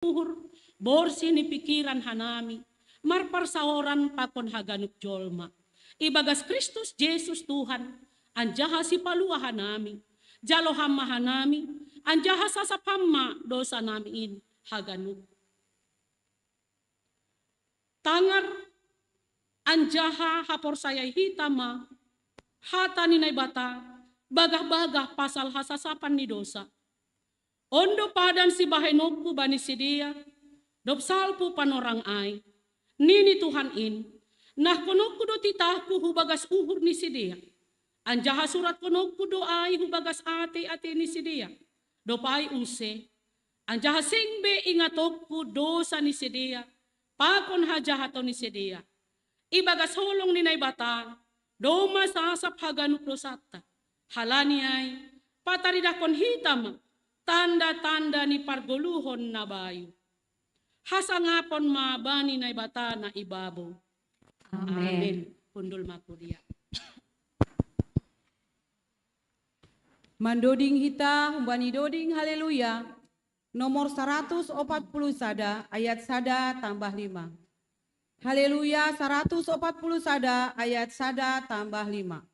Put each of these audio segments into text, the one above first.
uhur, borsi ni pikiran hanami, marparsaoran pakon haganuk jolma. Ibagas Kristus Yesus Tuhan, anjaha si palua hanami, jalo hamma hanami, anjaha sasapamma dosa namin haganuk. Tangar anjaha hapor saya hitama, hata ni bata, bagah-bagah pasal hasasapan ni dosa. Ondo padan si bahenokku bani sidia, dop salpu panorang ai, nini Tuhan in, nah konokku do titahku hubagas uhur ni sidia, anjaha surat konokku do ai hubagas ate ni sidia, dopai use, anjaha singbe ingatokku dosa ni sidia, pakon hajahato ni sidia, ibagas holong ni naibata, doma sasap haganuk dosata, halani ai, pataridakon hitam, tanda-tanda ni pargoluhon na bayu. Hasangapon mabani na ibata na ibabo. Amen. Pundul makudia. Mandoding hita humbani doding haleluya. Nomor 140 sada ayat sada tambah 5. Haleluya 140 sada ayat sada tambah 5.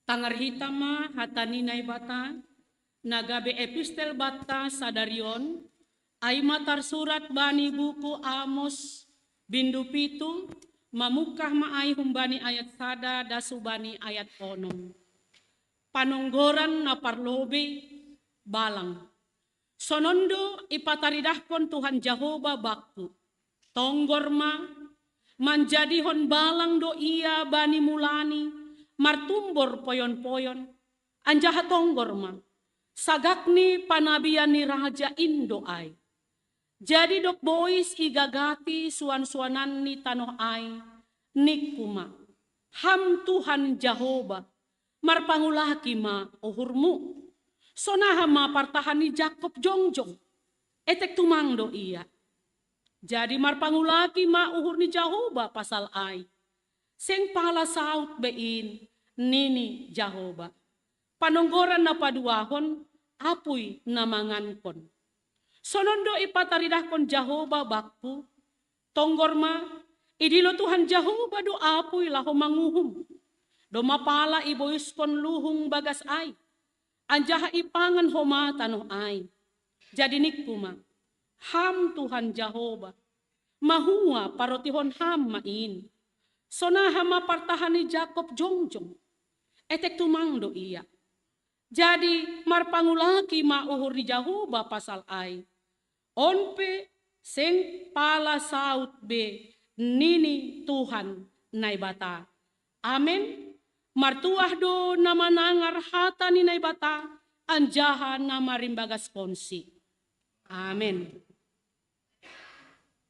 Tangar hitama hataninay bata, nagabe epistel bata sadarion, ay matar surat bani buku Amos bindu pitu, mamukah maay humbani ayat sada dasubani ayat onom. Panonggoran na parlobe balang. Sonondo ipataridahkon Tuhan Jehovah bakku. Tonggorma manjadihon balang do iya bani mulani martumbor poyon-poyon. Anjaha tonggorma Sagakni panabian ni Raja Indo ay. Jadi dok boys igagati suan-suanan ni tanoh ay, ni kuma. Ham Tuhan Jehovah, marpangulaki ma uhurmu. Sonaha ma partahan ni Jacob jongjong, etek tumangdo iya. Jadi marpangulaki ma uhur ni Jehovah pasal ay. Seng pala saut bein, nini Jehovah. Panonggoran na paduahon, apuy na mangankon. Sonondo ipataridahkon Jehovah bakpu, tonggorma, idilo Tuhan Jehovah do apuy laho manguhum. Do mapala iboyuskon luhung bagas ay, anjaha ipangan homa tanoh ay. Jadi nikuma, ham Tuhan Jehovah, mahua parotihon ham main. Sonaha mapartahani Jacob jongjong, etek tumangdo iya. Jadi marpangulaki ma uhur ni Jehovah pasal ay. Onpe seng pala saut be nini Tuhan naibata. Amen. Martuah do nama nangar hata ni naibata anjaha nama rimbagas ponsi. Amen.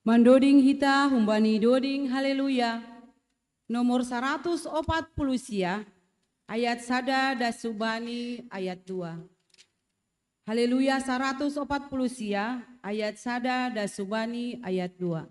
Mandoding hita humbani doding haleluya. Nomor 140 sia ayat sada dasubani ayat 2. Haleluya 140 sia ayat sada dasubani ayat 2.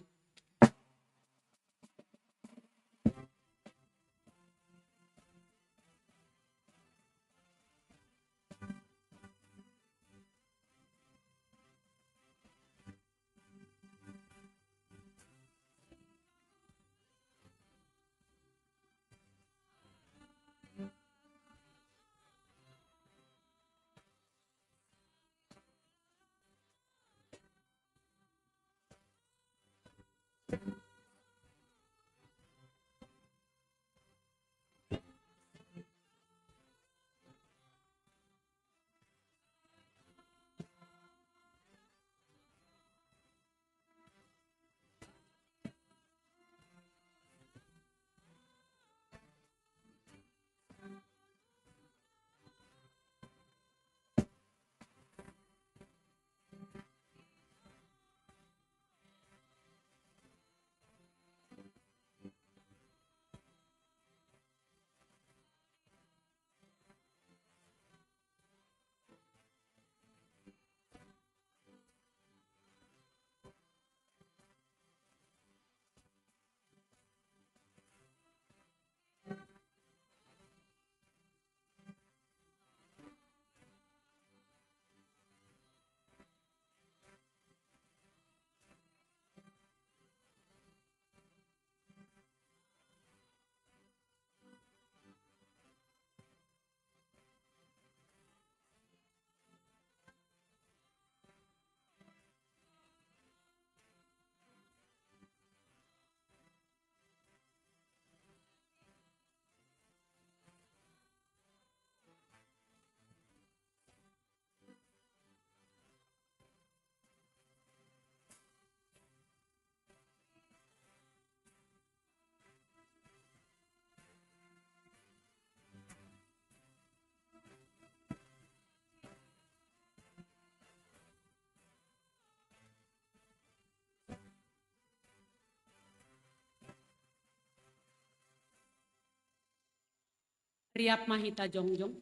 Riap mahita jongjong.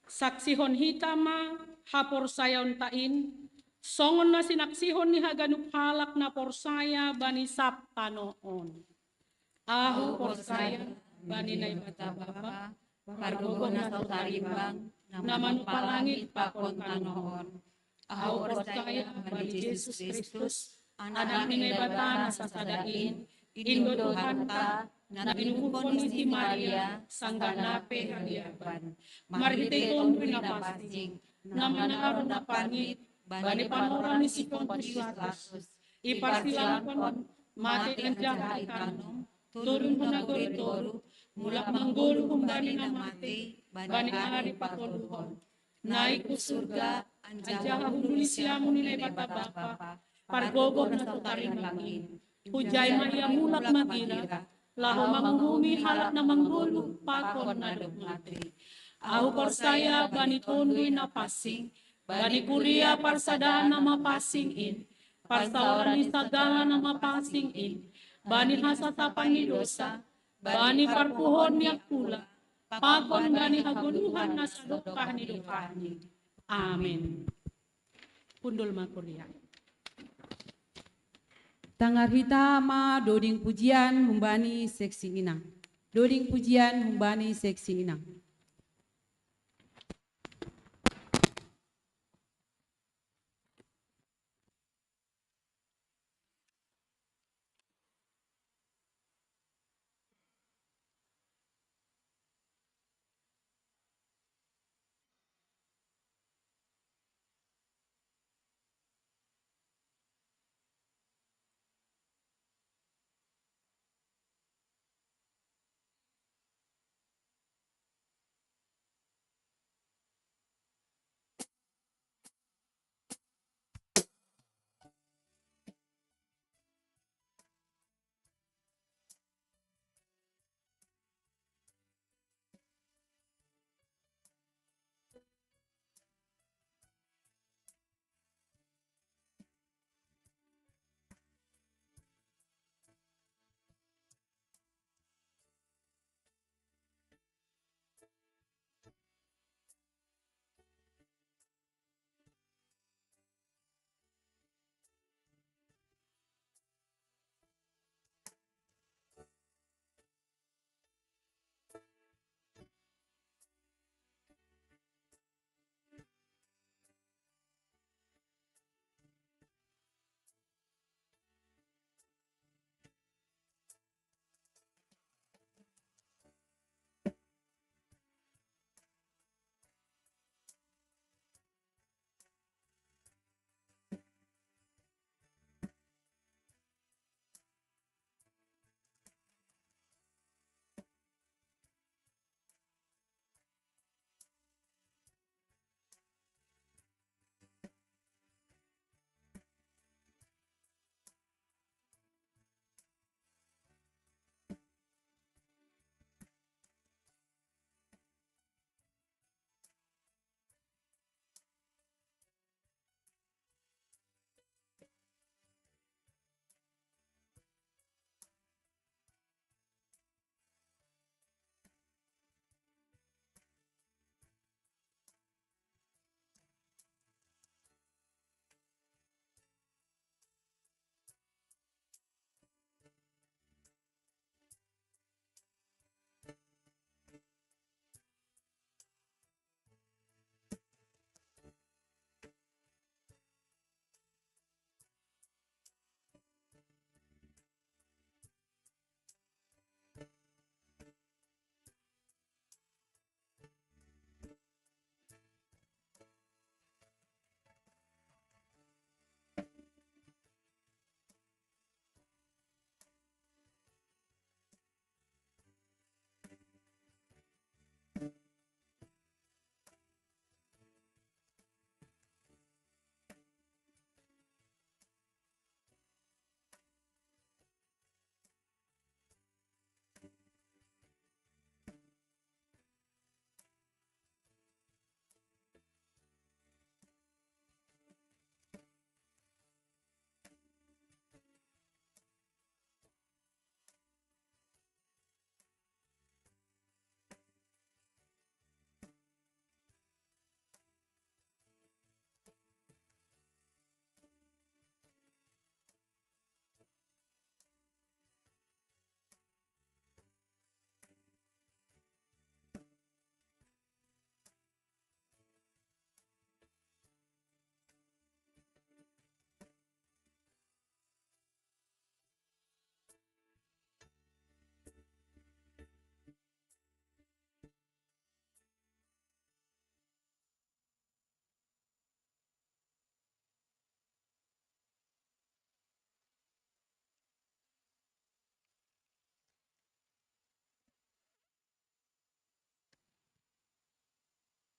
Saksihon hita ma hapor sayon tain, songon na sinaksihon ni haganup halak na porsaya bani sapta noon. Ahu porsaya bani na ibata baba, pargogo na tautarimbang, naman palangit pakon tanoon. Ahu porsaya bani Jesus Kristus, anak ni ibata na sasadain, Indo Tuhan ta, na binuhukon ni Maria, sangganape hadiaban. Marite itong pinapasing, na manaro na panit, bani panoran ni si Pontius Pilatus. Iparsilampon, mati ang jahat itanong, turun mo na goritoro, mulak manggolo kung bani na mati, bani ari patuluhon. Naik ku surga, anjaha hululi siyamu nilay bata-bapa, pargogo na tutarin langin. Hujay Maria mulak magira, laho manghumi halak na manghulu pakon na mati. Au persaya bani tundui na pasing, bani kuria parsada nama pasing in, parsawaran istagala nama pasing in, bani hasatapan ni dosa, bani parpuhon yak pula, pakon bani hagunuhan na sadukah ni dukahni. Amin. Pundul makuria. Tangar hitama doding pujian humbani seksi inang. Doding pujian humbani seksi inang.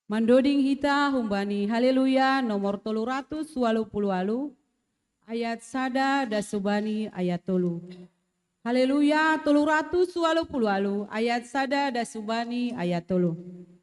Mandoding hita humbani haleluya nomor 380 ayat sada dasubani ayat tolu. Haleluya 380 ayat sada dasubani ayat 3.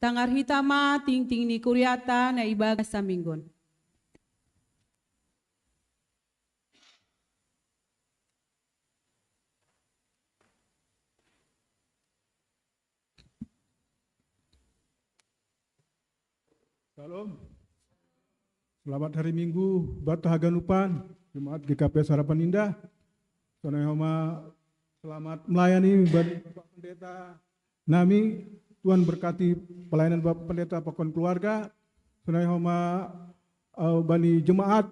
Tangar hitama ting ting ni kuryata na ibaga sa minggon. Shalom. Selamat hari Minggu Batahaganupan, Jemaat GKP Harapan Indah. Sonai Homa, selamat melayani Bapak Pendeta Nami. Tuhan berkati pelayanan Bapak Pendeta Pakon Keluarga. Sonai Homa Bani Jemaat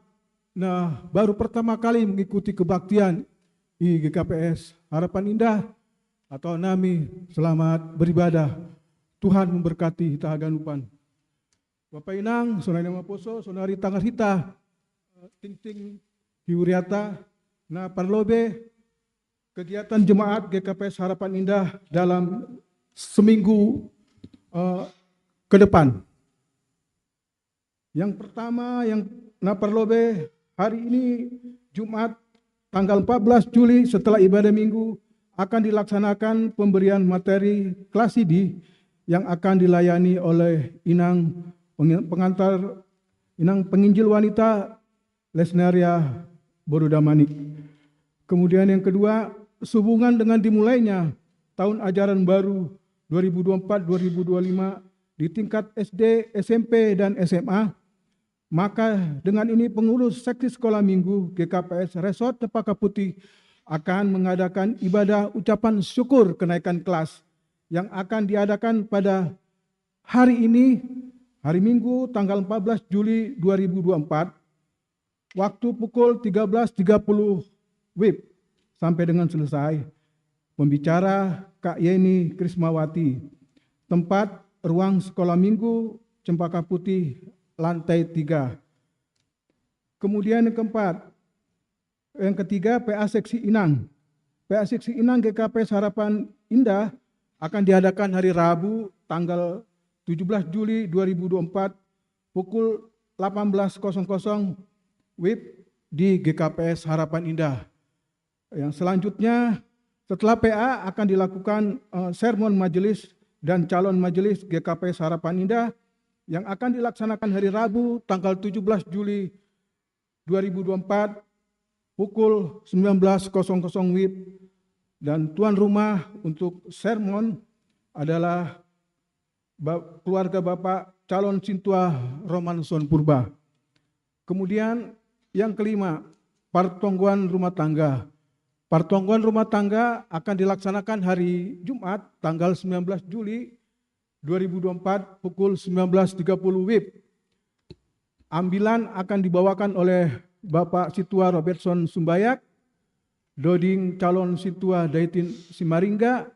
baru pertama kali mengikuti kebaktian di GKPS Harapan Indah, atau nami selamat beribadah. Tuhan memberkati Hita Haganupan. Bapak Inang, Sonai Nama Poso, Sonari Tanggal Hita, Ting Hiuriata, Parlobe, kegiatan jemaat GKPS Harapan Indah dalam seminggu ke depan. Yang pertama, yang Parlobe, hari ini Jumat tanggal 14 Juli setelah ibadah minggu akan dilaksanakan pemberian materi kelas ID yang akan dilayani oleh Inang pengantar, Inang penginjil wanita Lesnaria Borudamanik. Kemudian yang kedua, sehubungan dengan dimulainya tahun ajaran baru 2024-2025 di tingkat SD, SMP, dan SMA, maka dengan ini pengurus seksi sekolah minggu GKPS Resort Cempaka Putih akan mengadakan ibadah ucapan syukur kenaikan kelas yang akan diadakan pada hari ini, hari Minggu tanggal 14 Juli 2024, waktu pukul 13.30 WIB sampai dengan selesai. Pembicara Kak Yeni Krismawati, tempat ruang sekolah minggu Cempaka Putih lantai 3. Kemudian yang ketiga PA Seksi Inang. PA Seksi Inang GKPS Harapan Indah akan diadakan hari Rabu tanggal 17 Juli 2024 pukul 18.00 WIB di GKPS Harapan Indah. Yang selanjutnya setelah PA akan dilakukan sermon majelis dan calon majelis GKPS Harapan Indah yang akan dilaksanakan hari Rabu tanggal 17 Juli 2024 pukul 19.00 WIB, dan tuan rumah untuk sermon adalah keluarga Bapak calon Sintua Romanson Purba. Kemudian yang kelima, pertongguan rumah tangga. Pertongguan rumah tangga akan dilaksanakan hari Jumat tanggal 19 Juli 2024 pukul 19.30 WIB. Ambilan akan dibawakan oleh Bapak Situa Robertson Sumbayak, Doding calon Situa Daitin Simaringga,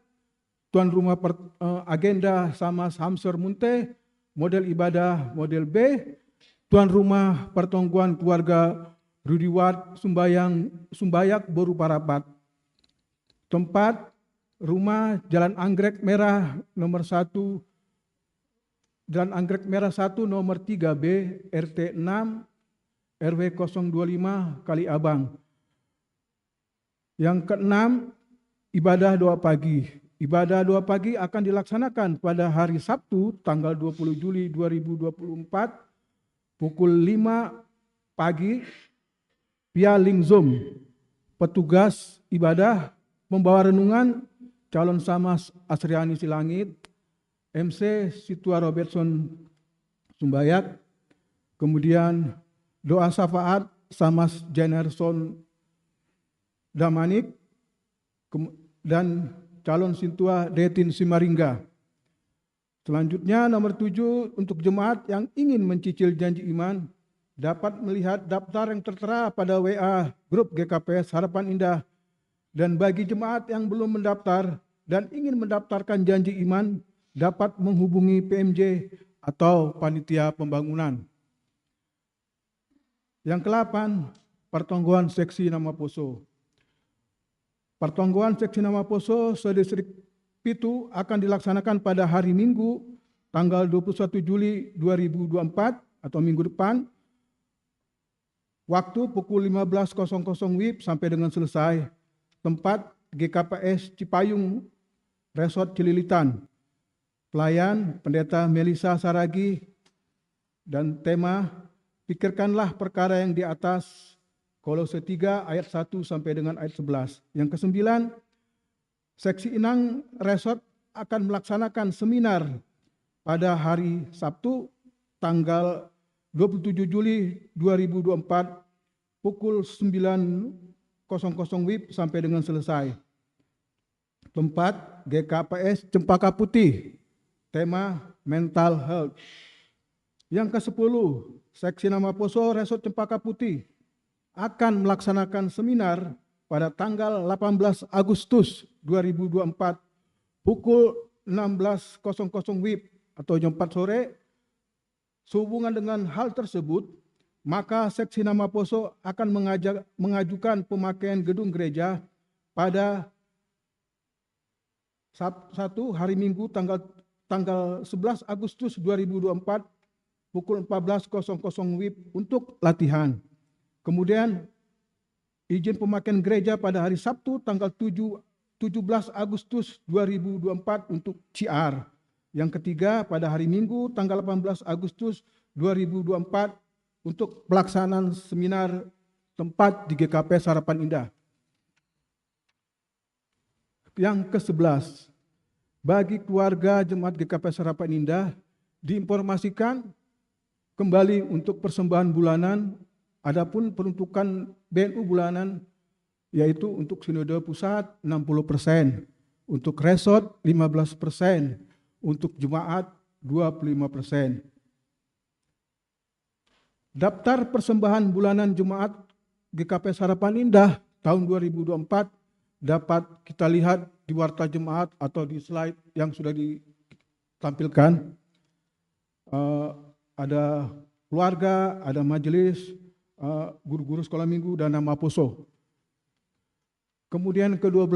tuan rumah agenda Samas Hamsor Munte, model ibadah model B, tuan rumah pertongguan keluarga Rudiwat Sumbayak Boru Parapat. Tempat rumah Jalan Anggrek Merah nomor 1, Jalan Anggrek Merah 1 nomor 3B RT 6 RW 025 Kali Abang. Yang keenam, ibadah doa pagi. Ibadah doa pagi akan dilaksanakan pada hari Sabtu tanggal 20 Juli 2024 pukul 5 pagi via link Zoom. Petugas ibadah membawa renungan calon Samas Asriani Silangit, MC Situa Robertson Sumbayak, kemudian doa syafaat Samas Jenerson Damanik, dan calon Sintua Detin Simaringga. Selanjutnya nomor 7, untuk jemaat yang ingin mencicil janji iman dapat melihat daftar yang tertera pada WA grup GKPS Harapan Indah, dan bagi jemaat yang belum mendaftar dan ingin mendaftarkan janji iman dapat menghubungi PMJ atau panitia pembangunan. Yang ke-8, pertongguan seksi Nama Poso. Pertongguan seksi Nama Poso sedistrik Pitu akan dilaksanakan pada hari Minggu tanggal 21 Juli 2024 atau minggu depan, waktu pukul 15.00 WIB sampai dengan selesai. Tempat GKPS Cipayung Resort Cililitan. Pelayan Pendeta Melisa Saragi, dan tema pikirkanlah perkara yang di atas, Kolose 3 ayat 1 sampai dengan ayat 11. Yang ke-9, Seksi Inang Resort akan melaksanakan seminar pada hari Sabtu tanggal 27 Juli 2024 pukul 9.00 WIB sampai dengan selesai. Tempat GKPS Cempaka Putih. Tema mental health. Yang ke-10, Seksi Nama Poso Resort Cempaka Putih akan melaksanakan seminar pada tanggal 18 Agustus 2024 pukul 16.00 WIB atau jam 4 sore. Sehubungan dengan hal tersebut, maka Seksi Nama Poso akan mengajukan pemakaian gedung gereja pada satu hari Minggu tanggal 11 Agustus 2024 pukul 14.00 WIB untuk latihan. Kemudian izin pemakaian gereja pada hari Sabtu tanggal 17 Agustus 2024 untuk CR. Yang ketiga pada hari Minggu tanggal 18 Agustus 2024 untuk pelaksanaan seminar tempat di GKP Harapan Indah. Yang ke-11, bagi keluarga Jemaat GKP Harapan Indah diinformasikan kembali untuk persembahan bulanan, adapun peruntukan BNU bulanan yaitu untuk Sinode Pusat 60%, untuk resort 15%, untuk jemaat 25%. Daftar persembahan bulanan jemaat GKP Harapan Indah tahun 2024 dapat kita lihat di warta jemaat atau di slide yang sudah ditampilkan. Ada keluarga, ada majelis, guru-guru sekolah minggu, dan nama poso. Kemudian ke-12,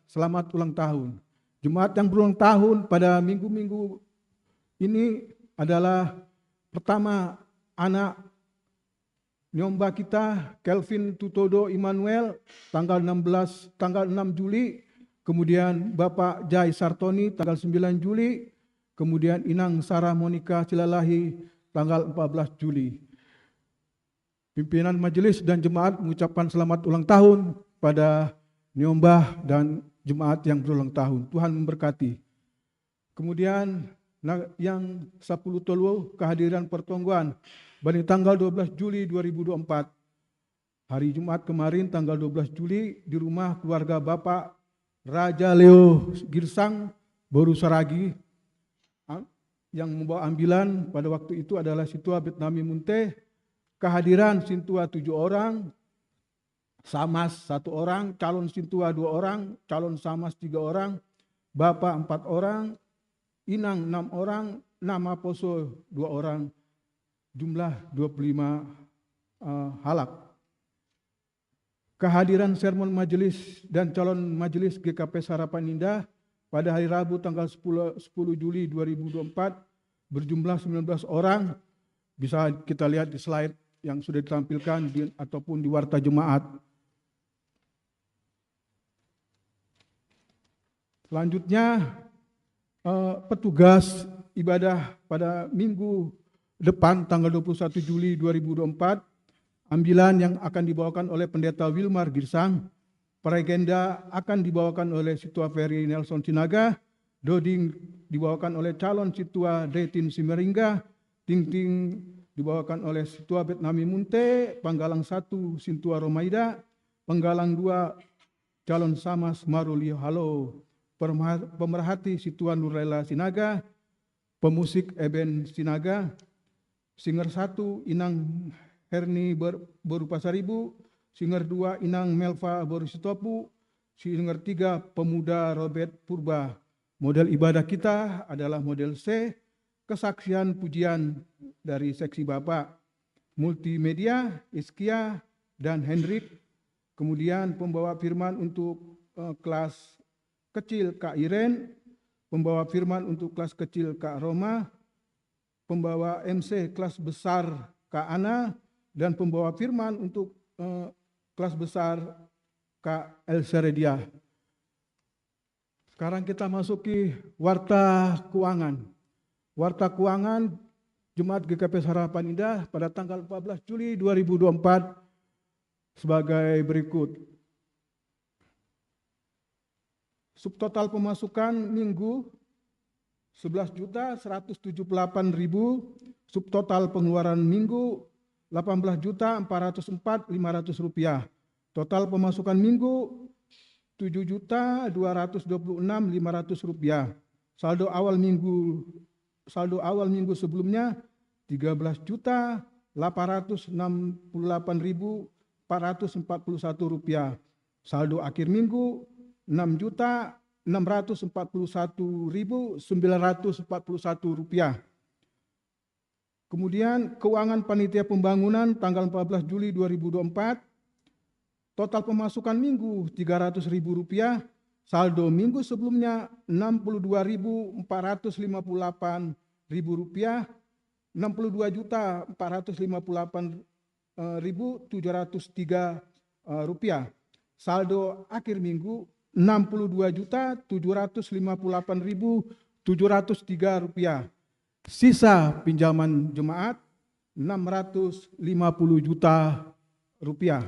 selamat ulang tahun. Jemaat yang berulang tahun pada minggu-minggu ini adalah pertama anak nyomba kita Kelvin Tutodo Immanuel tanggal 6 Juli, kemudian Bapak Jai Sartoni tanggal 9 Juli, kemudian Inang Sarah Monika Silalahi tanggal 14 Juli. Pimpinan majelis dan jemaat mengucapkan selamat ulang tahun pada nyombah dan jemaat yang berulang tahun. Tuhan memberkati. Kemudian yang 10 tolu kehadiran pertongguan pada tanggal 12 Juli 2024. Hari Jumat kemarin tanggal 12 Juli di rumah keluarga Bapak Raja Leo Girsang Boru Saragi. Yang membawa ambilan pada waktu itu adalah Situa Betnami Munte. Kehadiran Sintua 7 orang, Samas 1 orang, calon Sintua 2 orang, calon Samas 3 orang, Bapak 4 orang, Inang 6 orang, nama Poso 2 orang, jumlah 25 halak. Kehadiran sermon majelis dan calon majelis GKP Harapan Indah pada hari Rabu tanggal 10 Juli 2024 berjumlah 19 orang, bisa kita lihat di slide yang sudah ditampilkan ataupun di warta jemaat. Selanjutnya petugas ibadah pada minggu depan tanggal 21 Juli 2024, ambilan yang akan dibawakan oleh Pendeta Wilmar Girsang, Pregenda akan dibawakan oleh Situa Ferry Nelson Sinaga, Doding dibawakan oleh calon Situa Detin Simeringga, Ting dibawakan oleh Situa Betnami Munte, Panggalang 1 Sintua Romaida, Penggalang 2 calon Samas Marulio Halo, pemerhati Situa Nurlela Sinaga, pemusik Eben Sinaga, singer 1 Inang Herni Boru Pasaribu, singer 2 Inang Melva Boru Sitopu, singer 3 pemuda Robert Purba. Model ibadah kita adalah model C, kesaksian pujian dari seksi Bapak, multimedia Iskia dan Hendrik, kemudian pembawa firman untuk kelas kecil Kak Iren, pembawa firman untuk kelas kecil Kak Roma, pembawa MC kelas besar Kak Ana, dan pembawa firman untuk kelas besar Kak Elsaredia. Sekarang kita masuki warta keuangan. Warta keuangan Jemaat GKP Harapan Indah pada tanggal 14 Juli 2024 sebagai berikut. Subtotal pemasukan minggu 11.178.000, subtotal pengeluaran minggu 18.404.500 rupiah. Total pemasukan minggu 7.226.500 rupiah. Saldo awal minggu sebelumnya 13.868.700 rupiah. Saldo akhir minggu 6.641.941 rupiah. Kemudian keuangan panitia pembangunan tanggal 14 Juli 2024, total pemasukan minggu 300.000 rupiah, saldo minggu sebelumnya 62.458.000 rupiah, 62.458.703 rupiah. Saldo akhir minggu 62.758.703 rupiah. Sisa pinjaman jemaat 650 juta rupiah.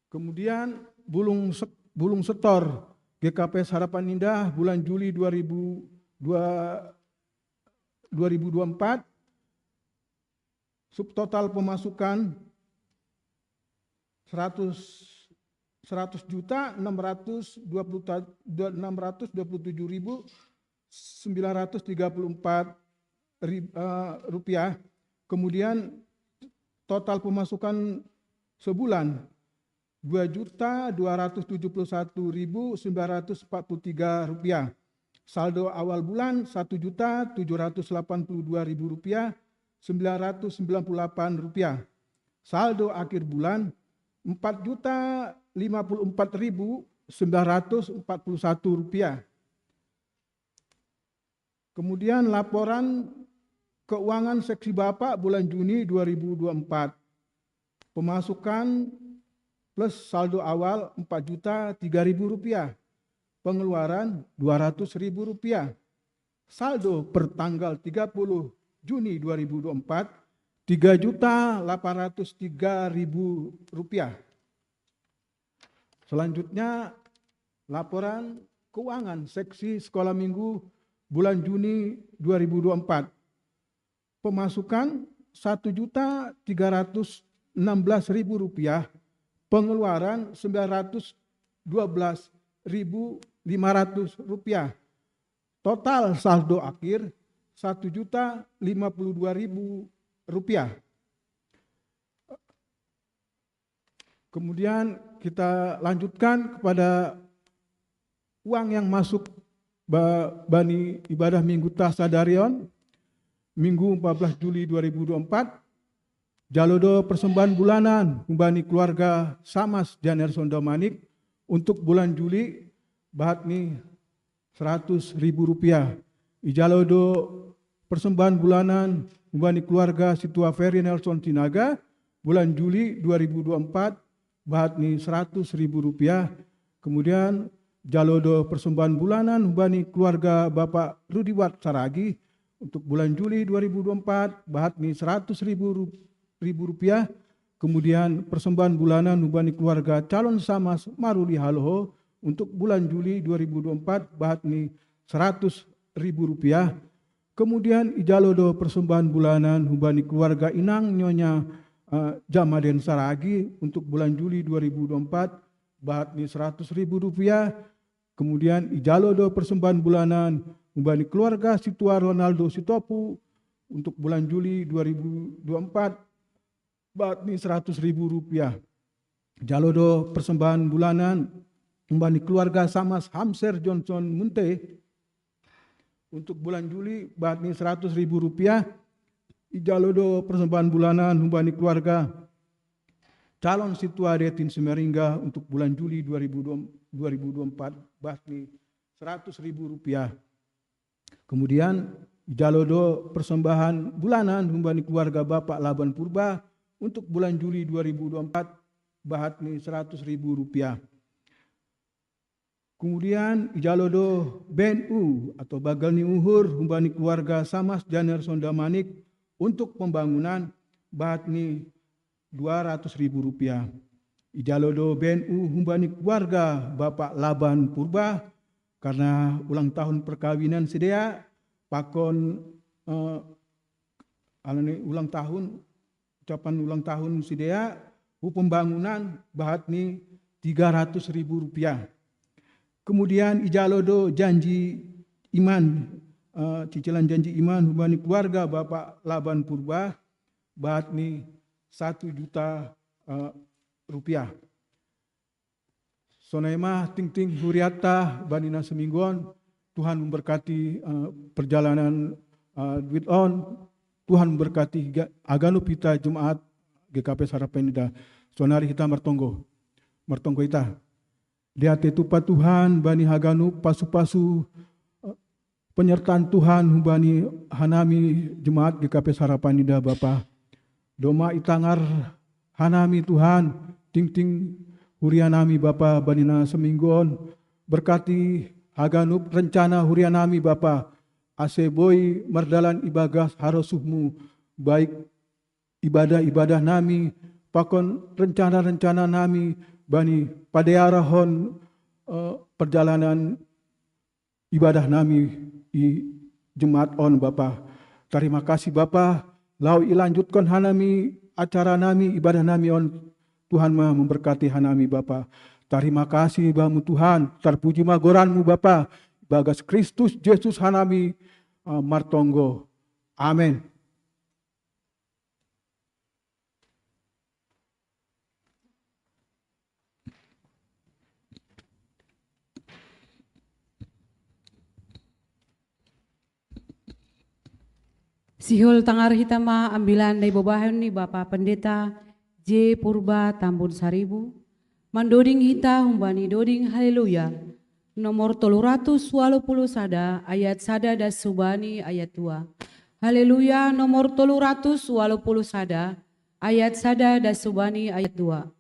Kemudian bulung setor GKPS Harapan Indah bulan Juli 2024, subtotal pemasukan 100.627.934 rupiah. Kemudian total pemasukan sebulan 2.271.943 rupiah. Saldo awal bulan 1.782.000 rupiah 998 rupiah. Saldo akhir bulan 4.054.941 rupiah. Kemudian laporan keuangan seksi Bapak bulan Juni 2024. Pemasukan plus saldo awal 4.003.000 rupiah. Pengeluaran 200.000 rupiah. Saldo per tanggal 30 Juni 2024 3.803.000 rupiah. Selanjutnya laporan keuangan seksi sekolah minggu bulan Juni 2024. Pemasukan 1.316.000 rupiah. Pengeluaran 912.500 rupiah. Total saldo akhir 1.052.000 rupiah. Kemudian kita lanjutkan kepada uang yang masuk Bani Ibadah Minggu Tasadarion Minggu 14 Juli 2024. Jalodo persembahan bulanan Bani keluarga Samas Janerson Domanik untuk bulan Juli bahatni 100.000 rupiah. Ijalodo persembahan bulanan Bani keluarga Situa Ferry Nelson Tinaga bulan Juli 2024 bahatni 100.000 rupiah. Kemudian jalodo persembahan bulanan Bani keluarga Bapak Rudiwat Saragi untuk bulan Juli 2024 bahatni 100.000 rupiah. Kemudian persembahan bulanan Bani keluarga calon Samas Maruli Haloho untuk bulan Juli 2024 bahatni 100.000 rupiah. Kemudian ijalodo persembahan bulanan Bani keluarga Inang Nyonya Jamaden Saragi untuk bulan Juli 2024 bahatni 100.000 rupiah. Kemudian ijalodo persembahan bulanan Bani keluarga Situa Ronaldo Sitopu untuk bulan Juli 2024 bahatni 100.000 rupiah. Jalodo persembahan bulanan Bani keluarga Samas Hamser Johnson Munte untuk bulan Juli bahatni 100.000 rupiah. Ijalodo persembahan bulanan Bani keluarga calon Situa Retin Semeringga untuk bulan Juli 2024 bahatni 100.000 rupiah. Kemudian ijalodo persembahan bulanan Bani keluarga Bapak Laban Purba untuk bulan Juli 2024 bahatni 100.000 rupiah. Kemudian ijalodo BNU atau Bagal Ni Uhur Bani keluarga Samas Janerson Damanik untuk pembangunan bahatni 200.000 rupiah. Ijalodo BNU Bani keluarga Bapak Laban Purba karena ulang tahun perkawinan sedea pakon ulang tahun ucapan ulang tahun sidea pembangunan bahatni 300.000 rupiah. Kemudian ijalodo janji iman cicilan janji iman Bani keluarga Bapak Laban Purba bahatni 1 juta rupiah. Sonaima ting huriata banina semingguan, Tuhan memberkati perjalanan duit on, Tuhan memberkati aganu pita Jemaat GKP Sarapanida. Sonari kita mertonggo ita. Dia tetupa Tuhan bani haganu pasu-pasu penyertaan Tuhan bani hanami Jemaat GKP Sarapanida Bapa. Doma itangar hanami Tuhan ting hurianami Bapa banina semingguan, berkati haganup rencana hurianami Bapa. Ase boy mardalan ibagas harosuhmu, baik ibadah nami, pakon rencana nami bani padearahon perjalanan ibadah nami i Jemaat on Bapa. Terima kasih Bapa, lau ilanjutkan hanami acara nami, ibadah nami on, Tuhan mah memberkati hanami Bapa. Terima kasih bamu Tuhan, terpuji magoranmu Bapa, bagas Kristus Yesus hanami martonggo. Amin. Sihul tangar hitama ambilan dari bobahan ni Bapak Pendeta J. Purba Tambun Saribu. Mandoding hita humbani doding haleluya. Nomor 380 sada ayat sada das subani ayat 2. Haleluya nomor 380 sada ayat sada das subani ayat 2.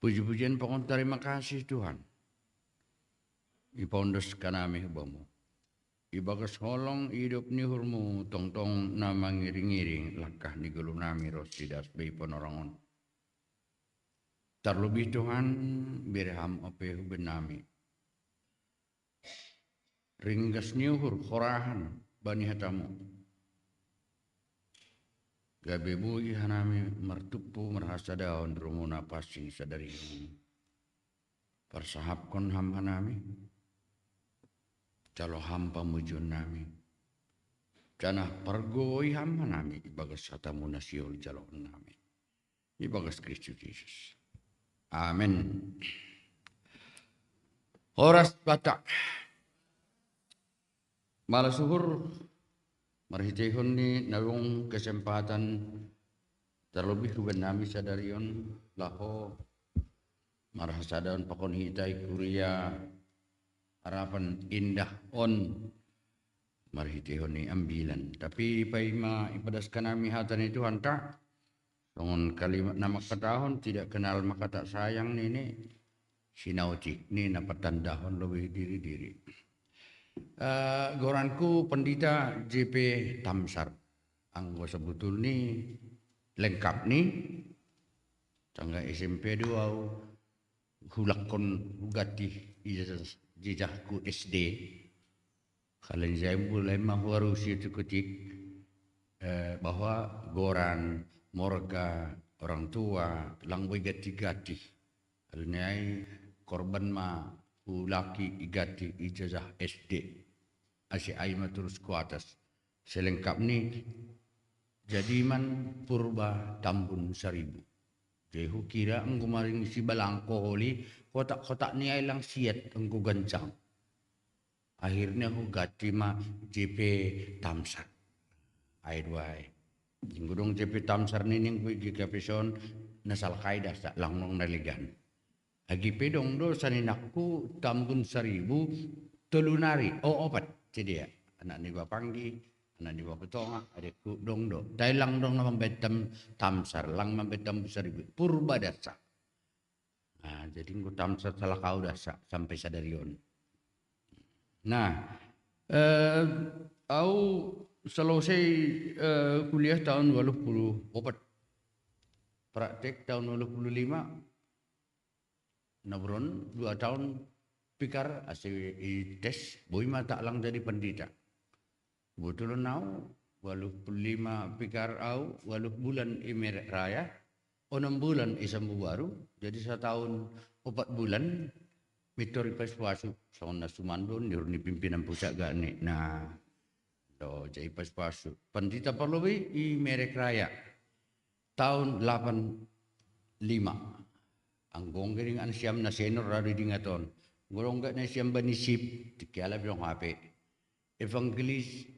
Puji-pujian pokok terima kasih Tuhan. ipondos kanami hubamu. Ibagas holong hidup ni hurmu tong-tong na mangiring-iring lakah ni gulunami rosidas bay ponorangon. Terlebih Tuhan birham ape hubenami. Ringgas niuhur khorahan bani hatamu. Gabebui hanami mertupu merhasa daun rumuna pasi sadari ini. Persahapkon ham hanami. Calo ham pamujun nami. Canah pergoi ham hanami. Ibagas hatamu nasiol calo nami. Ibagas Kristus Yesus. Amin. Horas batak. Malas suhur. Marhitihun ni nawong kesempatan terlebih kubenami sadarion laho marhasadon pakon hitai kuria harapan indah on marhitihun ni ambilan tapi paima ipadaskan kami hatan itu hanta songon kalimat nama katahon tidak kenal maka tak sayang ni sinautik ni napatan dahon lebih diri-diri. Goranku pendeta JP Tamsar anggo sebutul ni lengkap ni tangga SMP 2 hulakon hugati ijazahku SD kalian saya mulai mahuarusi cukutik bahwa goran morga orang tua langway gati-gati alunai korban laki igati ijazah SD asyik aima terus ku atas selengkap ni jadi man purba Tambun 1000 jehu kira engku maring si balangko holi kotak-kotak ni ay lang siat engku gancang akhirnya aku gati ma JP Tamsar ay duay jinggudong JP Tamsar ni ning kuy gikapison nasal kaidah sak langnong naligan Agi pedong do saninakku Tambun 1000 telunari opat jadi ya anak ni bapanggi anak ni bapetonga adekku dong do dailang dong nama betam Tamsar lang membetam 1000 purba dasa nah jadi ngku Tamsar salah kau dasa sampai sadarion nah au selesai kuliah tahun 84 praktek tahun 85 Nabron 2 tahun pikar asli tes boy mata lang jadi pendeta. Betul nau 85 pikar au 8 bulan imerek raya 6 bulan isambu baru jadi 1 tahun 4 bulan mitori pas puasu sona sumando ni pimpinan pusat gane nah do jadi pas puasu pendeta perlu imerek raya tahun 85 Anggong kering an siam na senor rado dingaton. Ngorong gat na siam banisip tikiala bilang HP.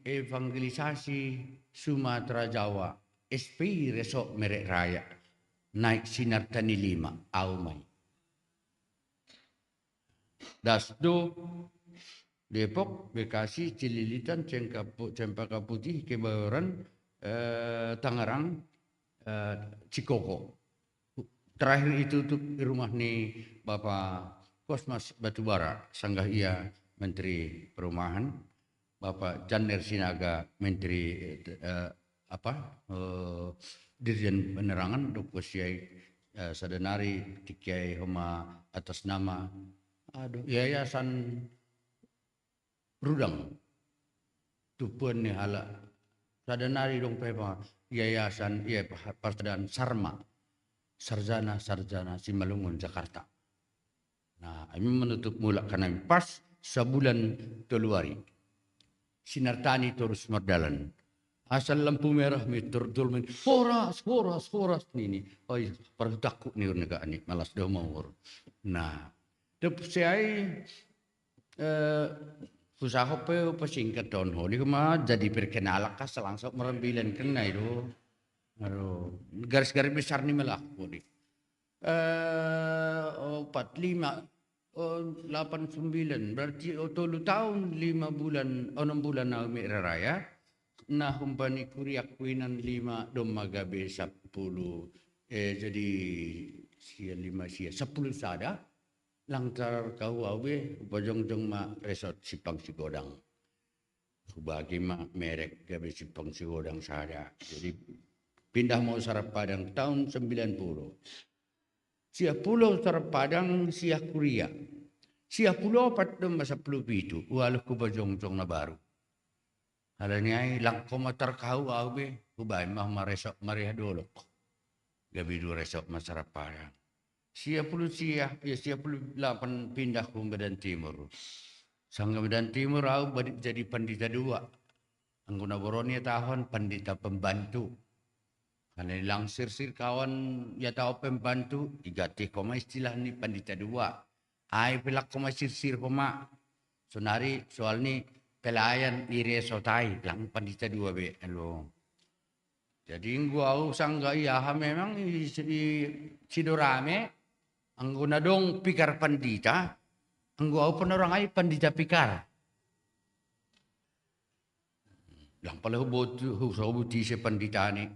Evangelisasi Sumatera Jawa. SPI Resok Merek Raya. Naik sinar tani 5 Aumai. Dasdo Depok, Bekasi, Cililitan, Cempaka Putih, Kebayoran, Tangerang, Cikoko. Terakhir itu tuh di rumah nih Bapak Kosmas Batubara, Sanggah Ia Menteri Perumahan, Bapak Janer Sinaga Menteri Dirjen Penerangan, Dr. Siai Sadanari Tikiai Homa atas nama Yayasan Rudang. Tupuan nih hala Sadanari dong pepa Yayasan Persaudaraan Sarma. Sarjana Simalungun Jakarta. Nah, kami menutup mulak kami pas sebulan Februari. Sinartani terus merdalan. Asal lampu merah mitur dulmen. Horas ini. Oh, perlu takut nih negara ini malas dah mau. Nah, dep saya usaha pe pesingkat tahun holi kema jadi perkenalan kas langsung merambilan kena itu. Aduh, garis-garis besar ni malah boleh. 45, 89 berarti 3 tahun 5 bulan 6 bulan na merah raya. Nah umpani kuriak kuinan 5 domagabe 10 jadi sia 5 sia 10 sada Langtar kau awe bojong-jong ma resort Sipang Sigodang. Bagi ma merek gabe Sipang Sigodang sada. Jadi pindah mau Sarap Padang tahun 90. Sia pulau Sarap Padang sia Kuria. Sia pulau patum masa puluh pitu. Walau ku bojong-jong na baru. Halanya lang komatar kau awe kubay mah maresok Maria Dolok. Gabi dua resok Sarap Padang. Sia 8 pindah ke Medan Timur. Sang Medan Timur aku jadi pandita 2. Angguna Boronia tahun pandita pembantu. Karena langsir kawan ya tahu pembantu, diganti koma istilah ni pandita 2. Ai pelak koma sir koma. Sonari soal ni pelayan ire sotai lang pandita 2 be. Halo. Jadi gua sangga iya memang di Sidorame. Angguna dong pikar pandita, angguna pun orang ay pandita pikar. Lang pala hubuti si pandita ni.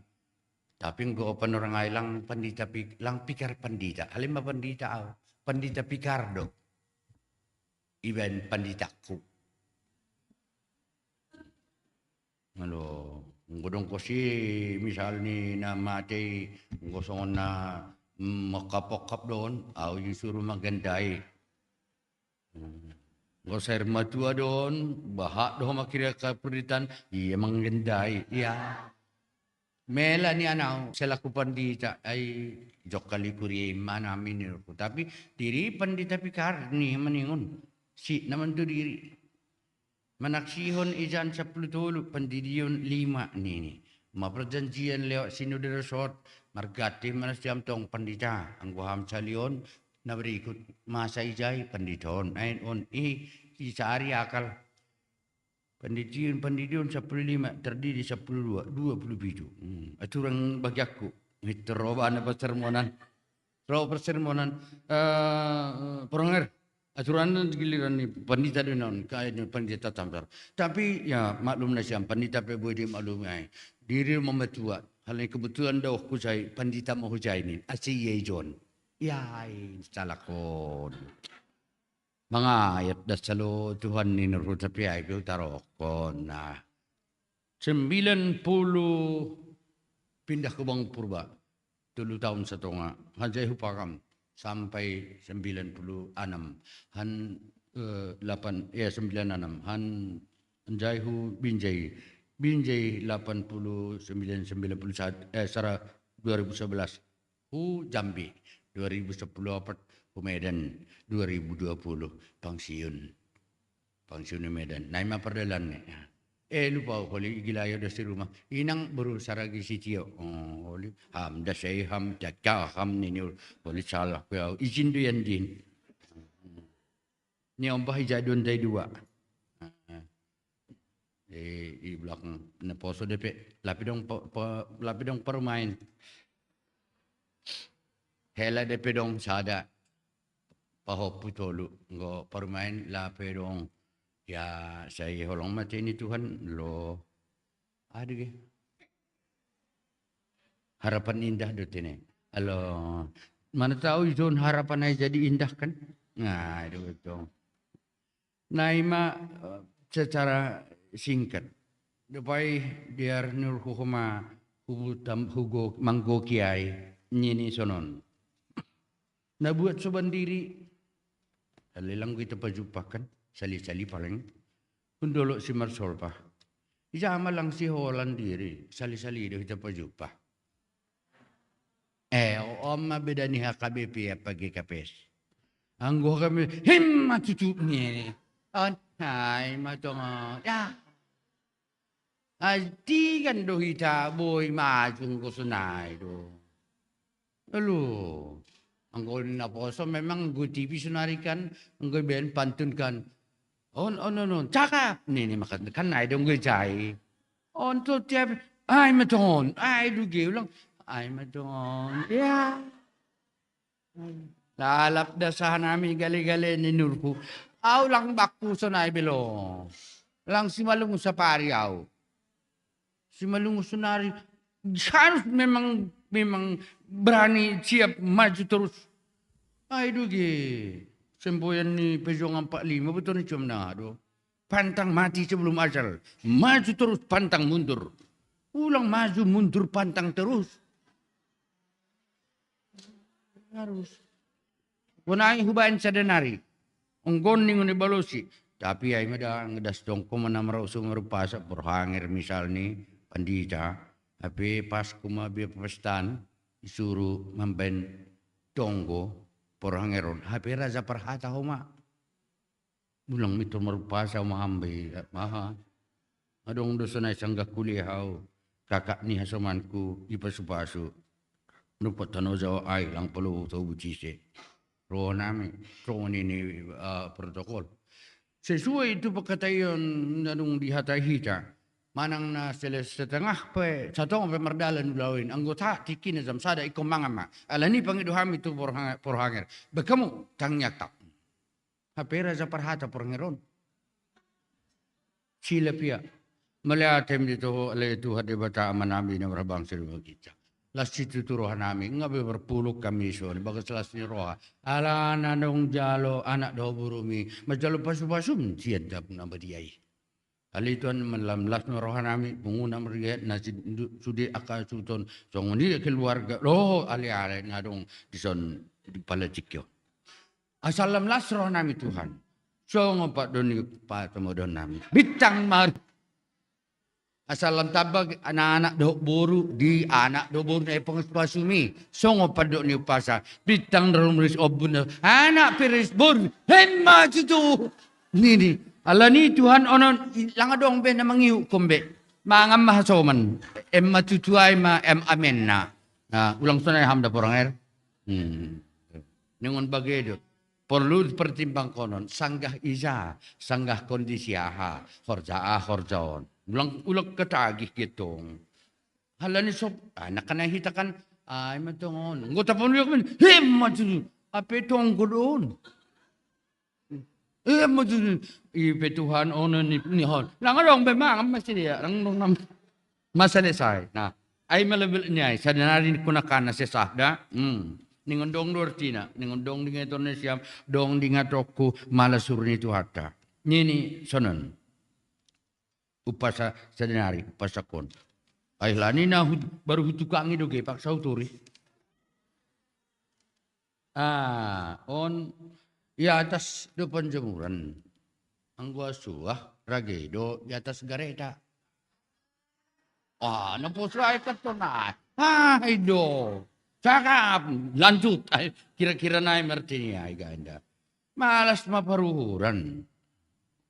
Tapi angguna pun orang ay lang pandita lang pikar pandita. Halimah pandita pandita pikar do. Iban panditaku. Ano, angguna ko si misal ni na mati, angguna na makapokap doon, yung suruh magandai. Kalau saya matua doon, bahak doon makira kapuritan, iya magandai. Iya. Mela ni anaw, selaku pandita ay jokali kuri manamin nilko. Tapi diri pandita pikar ni maningon. Si naman to diri. Manaksihon ijan sa plutolo, pandidiyon 5 nini. Maperjanjian lewat sino de resort. Margati manas jam tong pandita ang guham salion na berikut masa ijai panditon ain on isari akal pandidion 15 terdiri 12 27 aturan bagi aku mitroba na persermonan peronger aturan giliran ni pandita denon kaya ni pandita tamtar tapi ya maklum na siang pandita pe boleh maklum ai diri memetua. Hal ini kebetulan dah hujai pandita mau hujai ni asyik John. Ya, salakon. Mga ayat dah selalu Tuhan ni nurut tapi aku tarokon. Nah, 90 pindah ke Bang Purba. 2 tahun setengah. Hajai hupakam sampai 96. Han 96. Han Jaihu Binjai. Binjai 89 91 Sara 2011 Jambi 2010 Medan 2020 pensiun Medan naima perdalan ni lupa kali gilayo da si rumah inang baru saragi si tio oli da say jakka ni oli salah ko izin do yan din ni ang bahay jadon day 2 di belakang na poso DP lapidong permain hela DP dong sada pahop putolu ngo permain lapidong ya saya holong mati ini Tuhan lo ada ke harapan indah dot ini alo mana tahu itu harapan ay jadi indah kan nah itu betul naima secara singkat. Depai biar nur hukuma hubutam hugo manggo kiai nyini sonon. Na buat soban diri. Halilang kita pajupakan sali-sali paling. Kundolo si Marsolpa. Ijama lang si Holland diri sali-sali do kita pajupa. Oma beda ni HKBP ya pagi kapes. Anggo kami matutu ni. Hai matong ya. Di kan do hita boy majung ko sunay do. Lalu anggo na poso memang go TV sunarikan anggo ben pantun kan. No. Cakap ni makan kan ay dong gejai. On to tiap ay maton ay do lang ay maton. Ya. Lalap da sa nami gali-gali ni Nurku. Aw lang bakpo sa naibilo. Lang si Malungo sa pariaw. Si Malungo sa nari. Harus memang berani siap maju terus. Ay dugi. Semboyan ni Pejuang 45 betul ni cuma nado. Pantang mati sebelum ajal. Maju terus pantang mundur. Ulang maju mundur pantang terus. Harus. Kunai hubain sadanari. Onggon ni ngoni balosi. Tapi ay mada ngedas dongko manamraw sumarupasa porhangir misalnya pandita. Tapi pas kumabi pepestan disuruh mamben tonggo porhangeron. Hape raja perhata homa. Bulang mito marupasa mahambe. Maha. Adong dosa na isang gakulihaw. Kakak ni hasamanku ipasupasu. Nupot tanozaw ay lang palo sa ubutise. Roh namin. Roh ni protokol. Sesuai itu pagkatayon nanong dihatahita. Manang na sila sa tengah pa sa tong pemerdalan ulawin anggota tikin na samsada ikom mga ma alani pangiduham itu porhanger bekamu tangyak tak hapera sa parhata porhangeron sila pia maliatem dito alay itu hadi bata manami na marabang sila kita las situ turuhan namin ngabe berpuluk kami so bagas las ni roha ala nanong jalo anak do burumi majalo pasu-pasum siadap na badiyay. Alituan melamlas merohan nami penguna meriat nasi sudi akal suton songoni keluarga loh ali-ali ngadong dison di palacikyo. Asal lamlas roh nami Tuhan. Songo pak doni pak temodon nami. Bitang mar. Asal lam tabag anak-anak do boru di anak do boru na pengespasumi. Songo padok ni upasa. Bitang dalam ris obun anak piris boru. Hemma itu. Nini. Allah ni Tuhan onon langadong be na mangiu kombe mangam mahasoman matutuay ma amen na ulang sunay hamda poranger ningon bagedo perlu pertimbang konon sanggah isa sanggah kondisi aha horjaon ulang ketagih gitong halani sob anak kana hitakan ay matongon ngota pon yok men matu ape tong godon ipe Tuhan ono ni hon. Langadong be mang masih dia lang nong masalesay. Nah, ay malabil niya sa narin ko nakana si sahda. Ningondong dortina, ningondong di ngaton na siyam, dong di ngatokku malasur ni Tuhata. Nini sonon. Upasa sa dinari, upasa kon. Ay lani na baru hutukang idoge paksa uturi. On di atas depan jemuran. Ang suah ragedo di atas gareta. Napusay ka to na. Ido. Cakap. Lanjut. Kira-kira na martinya. Ganda. Malas maparuhuran.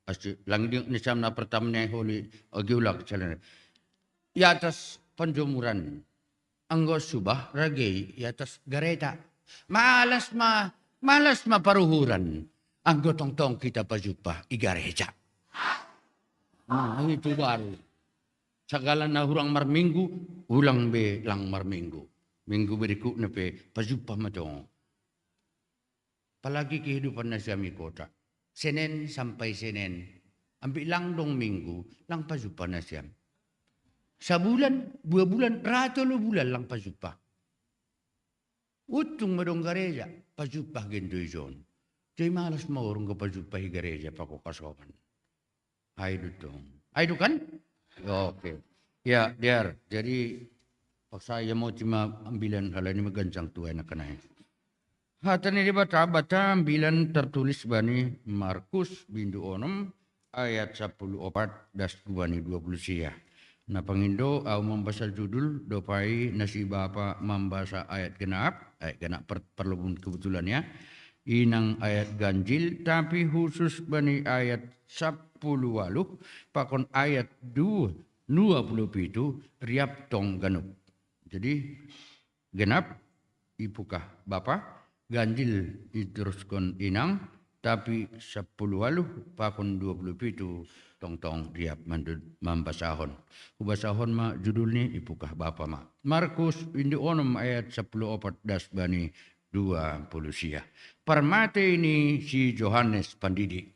Pasti langding ni sam na pertama niya huli. Giulak. Di atas penjemuran. Ang subah rage. Di atas gareta. Malas maparuhuran. Ang gotong-tong kita pajupa igareja. Itu baru. Segala na hurang marminggu, ulang be lang marminggu. Minggu berikut na pe pajupa matong. Palagi kehidupan na siya mi kota. Senin sampai Senin. Ambil lang dong minggu, lang pajupa na siya. Sa bulan, 2 bulan, rato lo bulan lang pajupa. Utung madong gareja, pajupa gendoy zon. Jadi malas mau orang kepajupa gereja pakai kasokan. Aidu dong. Aidu kan? Oke. Ya, biar. Jadi saya mau cuma ambilan hal ini megancang tuh enak kenai. Hata ini baca ambilan tertulis bani Markus bindu onom ayat 10 opat das bani 20 sia. Nah pengindo au membaca judul dopai nasi bapa membaca ayat genap perlu kebetulannya. Inang ayat ganjil tapi khusus bani ayat 10 waluh pakon ayat 27 riap tong ganup. Jadi genap ipukah bapa ganjil diteruskan inang tapi 10 waluh pakon 27 tong riap mambasahon. Ubasahon ma judulnya ipukah bapa ma. Markus indi onom ayat 10 opat das bani 20 sia. Permate ini si Yohanes Pendidik.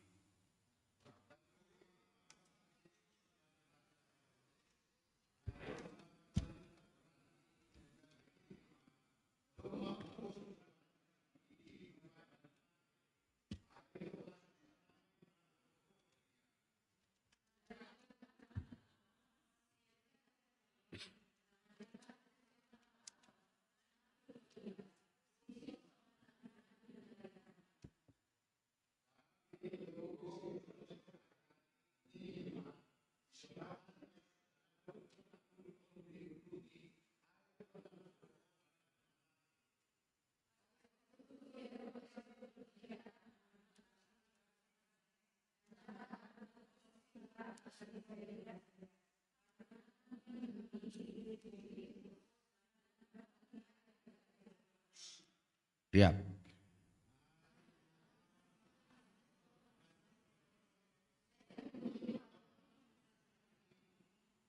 Siap.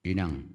Inang.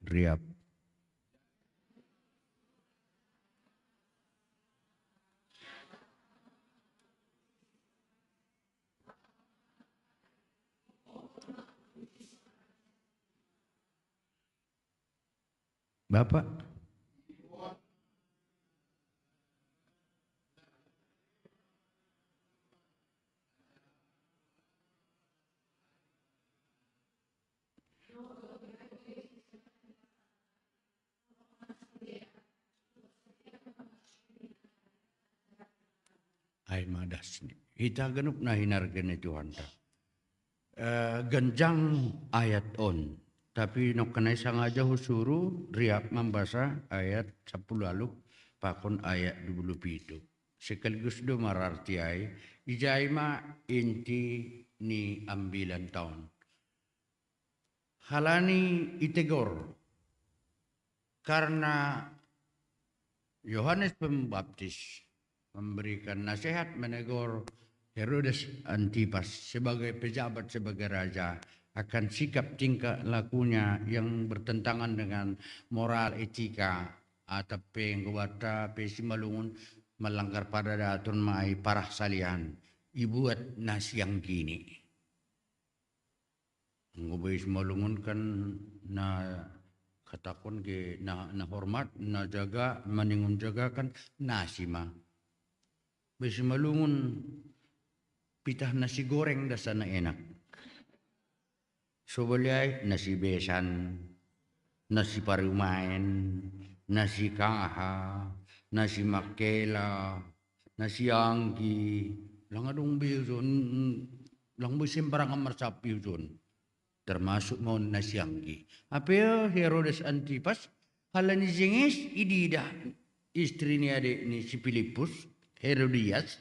Riap. Bapak. Ay madas ni. Ita genup na hinargan ni Tuhan ta. Genjang ayat on. Tapi no kanay sangaja husuru riap membasa ayat 10 lalu pakon ayat 27. Sekaligus do mararti ay ijay ma inti ni ambilan tahun. Halani itegor karena Yohanes Pembaptis memberikan nasihat menegur Herodes Antipas sebagai pejabat, sebagai raja akan sikap tingkah lakunya yang bertentangan dengan moral etika atau penggawata pesimalungun melanggar pada datun mai parah salian ibuat nasi yang gini. Ngobay malungun kan na katakon ke na hormat na jaga maningun jaga kan nasi ma. Besi malungun pitah nasi goreng dasa na enak. So balay nasi besan, nasi pariumain, nasi kaha, nasi makela, nasi anggi, langadong biuson, lang bisim parang amarsap biuson. Termasuk mau nasi anggi. Apa Herodes Antipas, halani jengis idida istri ni adik ni si Filipus, Herodias,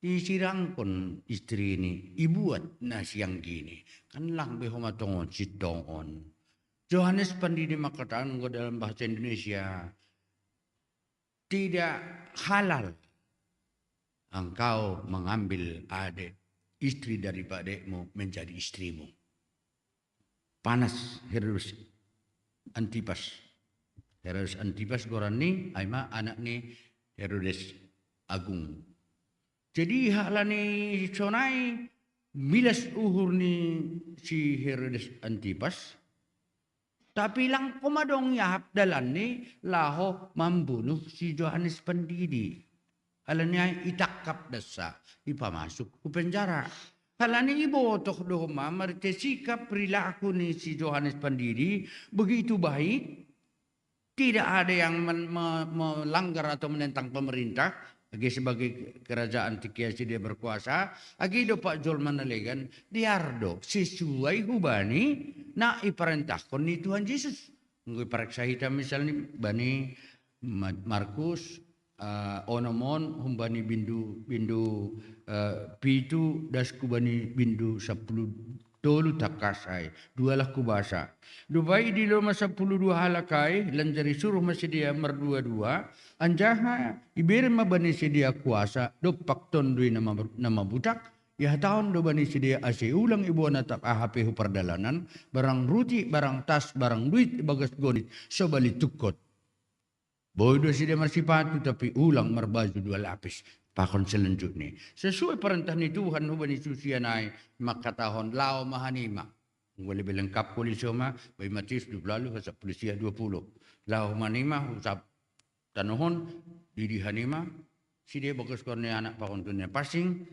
isirangkon istri ini ibuat nasi yang gini kan lang behomatongon sitongon. Johannes Pandidi makataan ko dalam bahasa Indonesia tidak halal engkau mengambil adik istri dari adikmu menjadi istrimu. Panas Herodes Antipas. Herodes Antipas goran ni aima anak ni Herodes Agung. Jadi halani sonai milas uhur ni si Herodes Antipas. Tapi lang kumadong yahap dalan ni laho membunuh si Johannes Pandidi. Halanya itakap dasa, ipamasuk ke penjara. Halanya ibotok doma, mereka sikap perilaku ni si Johannes Pandidi begitu baik. Tidak ada yang melanggar atau menentang pemerintah. Agi sebagai kerajaan tikiasi dia berkuasa. Agi do Pak Jol manalegan. Diardo sesuai hubani na iperintahkan ni Tuhan Yesus. Ngui pareksa hitam misalnya bani Markus onomon humbani bindu pitu dasku bani bindu 10 tolu takasai dualah kubasa dubai di loma 12 halakai lanjari suruh masih dia merdua-dua anjaha ibir mabani sedia kuasa dopak tondui nama budak ya tahun do bani sedia ase ulang ibu natap AHP hu perdalanan barang ruti barang tas barang duit bagas gonit sobali tukot bodoh sedia marsipatu tapi ulang merbaju 2 lapis pakon selanjutnya. Sesuai perintah ni Tuhan hubani susia nai maka tahun lao mahanima. Boleh lengkap polis sama bayi Matius 20 pasal polisia 20. Lao mahanima usap tanohon didi hanima si dia bagus korne anak pakon dunia pasing.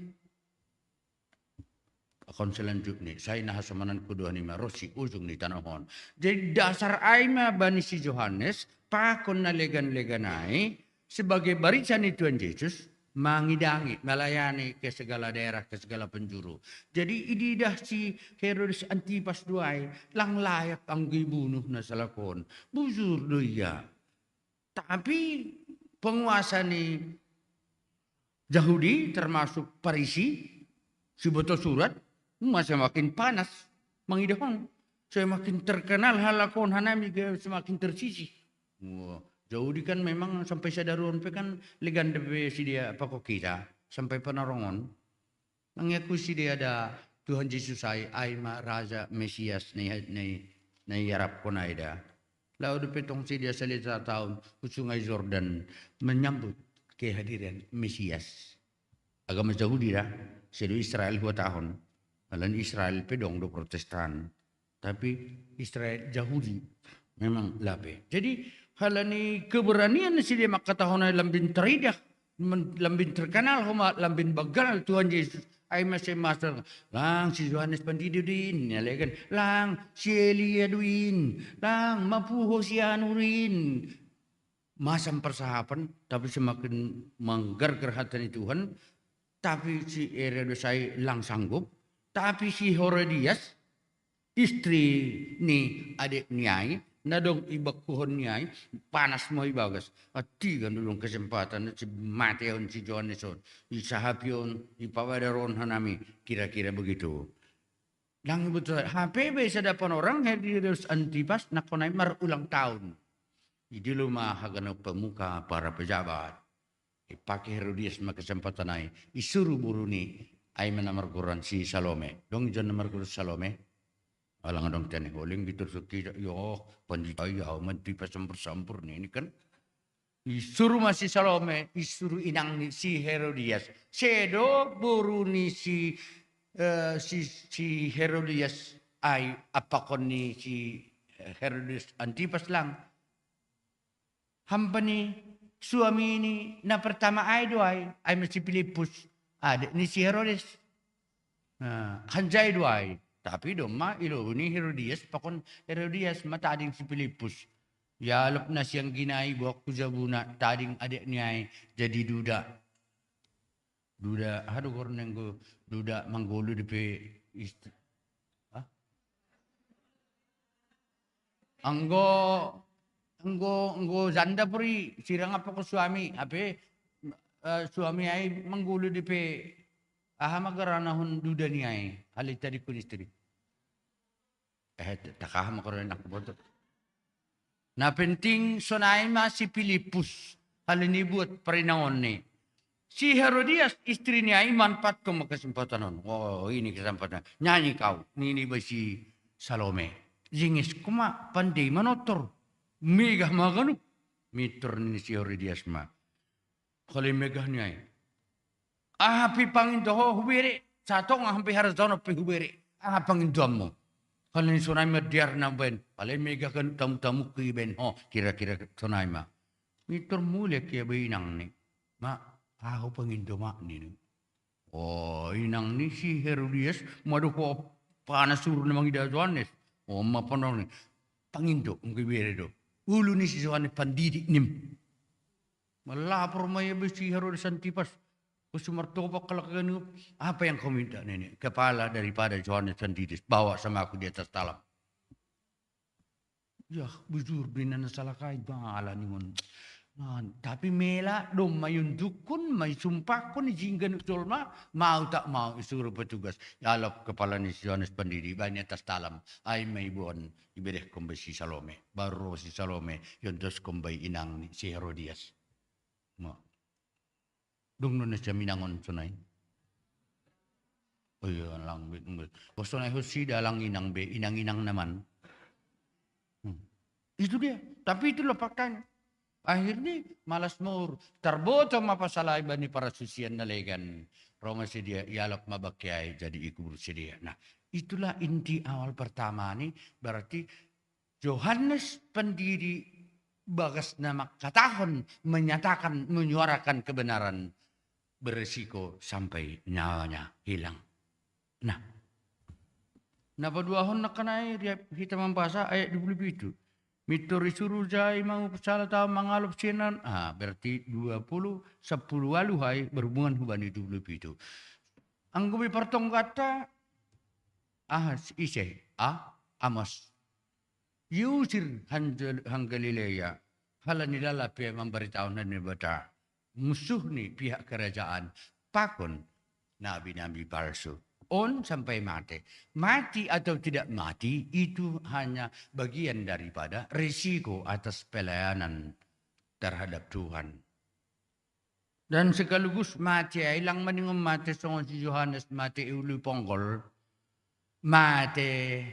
Pakon selanjutnya saya nah samanan kedua hanima rosi ujung di tanohon. Jadi dasar aima bani si Johannes pakon na legan-leganai sebagai barisan Tuhan Yesus mangidangi, melayani ke segala daerah, ke segala penjuru. Jadi ididah si Herodes Antipas duai, lang layak ang gibunuh na salakon. Buzur doya. Tapi penguasa ni Yahudi termasuk Parisi, si botol surat, masih makin panas, mangidahon. Saya makin terkenal halakon hanami semakin tersisi. Wah. Yahudi kan memang sampai sadaruan pe kan legenda pe si dia pakok kita sampai penarongon. Nangaku si dia ada Tuhan Yesus ai ma raja Mesias na yarap ko na ida. Lalu petong si dia salita tahun Sungai Jordan menyambut kehadiran Mesias. Agama Yahudi dah, sedu Israel 2 tahun. Lalu Israel pedong do Protestan. Tapi Israel Yahudi memang labe. Jadi halani keberanian si dia maka tahun lambin teridah lambin terkenal homa lambin bagal Tuhan Yesus ai masih master lang si Johannes Pandidi din nyalekan lang si Elia duin lang mapuho si Anurin masam persahapan tapi semakin menggerger hati Tuhan tapi si Herodes ai lang sanggup tapi si Herodias istri ni adik niai nadong ibak kuhon niya panas mo ibagas at tigan dulong kesempatan at si Mateon si Johanneson isahapion ipawadaron hanami kira-kira begitu lang betul HPB sadapan orang Herodes Antipas nakonay marulang tahun di rumah hagano pemuka para pejabat ipakai Herodias makasempatan ay isuru buruni ay manamarguran si Salome dong ijon namarguran Salome alang dong tene holing gitu suki yo pandita ya menti pasampur-sampur nih ini kan disuruh masih Salome disuruh inang si Herodias sedo buruni si Herodias ay apakon ni si Herodes Antipas lang hampani suami ini na pertama ay masih Filipus adik ni si Herodes hanjay doay tapi doma ilo ni Herodias pakon Herodias matading si Filipus. Yalop na siyang ginay buwak kuzabuna tading adik niya jadi duda. Duda hado korneng go duda manggolo di pe Anggo zanda puri sirang apa ko suami ape suami ay manggolo di pe ahamagarana duda niya halit tadi kun istri. Takah makaroon nak botot. Na penting sonay ma si Filipus halinibut parinangon ni. Si Herodias istri niya ay manpat ko magkasempatan nun. Oh, ini kesempatan. Nyanyi kau. Nini ba si Salome. Jingis kuma pandai manotor. Mega magano. Mitor ni si Herodias ma. Kali megah niya ay. Ahapi pangindoho hubiri. Sato nga hampi harazon api hubiri. Aha pangindohan mo. Kali sonay ma diar na ben. Kali megah kan tamu-tamu ki ben. Oh, kira-kira sonay ma. Mitor muli kaya ba inang ni. Ma, Aku pengindo mak ni. Oh, inang ni si Herodias, madu ko panas suruh namang ida Johannes. Oh, mapanong ni. Pangindo, mungkin do. Ulu ni si Johannes pandidik nim. Malapor maya si Herodes Antipas. Kusumartopak kalakagan apa yang kau minta nenek? Kepala daripada Johannes Antipas. Bawa sama aku di atas talam. Ya, bujur binan salah kait bala ni mon. Tapi mela dom mayun dukun, may sumpakon jinggan utolma, mau tak mau isuruh petugas. Yalap kepala ni Johannes Pendiri banyak atas talam. Ay may buon ibereh kumbay si Salome. Baru si Salome yon dos kumbay inang ni si Herodias. Ma. Dung nun siya minangon sunay. Oh iya lang. Gusto na si dalang inang be, inang-inang naman. Itu dia. Tapi itulah faktanya. Akhirnya malas mur. Terboto mapasalay ba ni para susian na legan. Roma si dia, ialap mabakyay, jadi ikut si dia. Nah, itulah inti awal pertama nih. Berarti Yohanes Pendiri bagas nama katahon menyatakan, menyuarakan kebenaran. Beresiko sampai nyawanya hilang. Nah, napa dua hon nakanay kita membahasa ayat 27. Mitori suruh jai mau salah tahu mengalup sinan. Berarti 10 waluhai berhubungan hubani 27. Anggubi partong kata Amos. Yusir hang Galilea. Halanilala pia memberitahu nani bata. Musuh ni pihak kerajaan pakon nabi-nabi palsu. On sampai mati. Mati atau tidak mati itu hanya bagian daripada risiko atas pelayanan terhadap Tuhan. Dan sekaligus mati ilang maningum mati songon si Yohanes mati ulu ponggol. Mati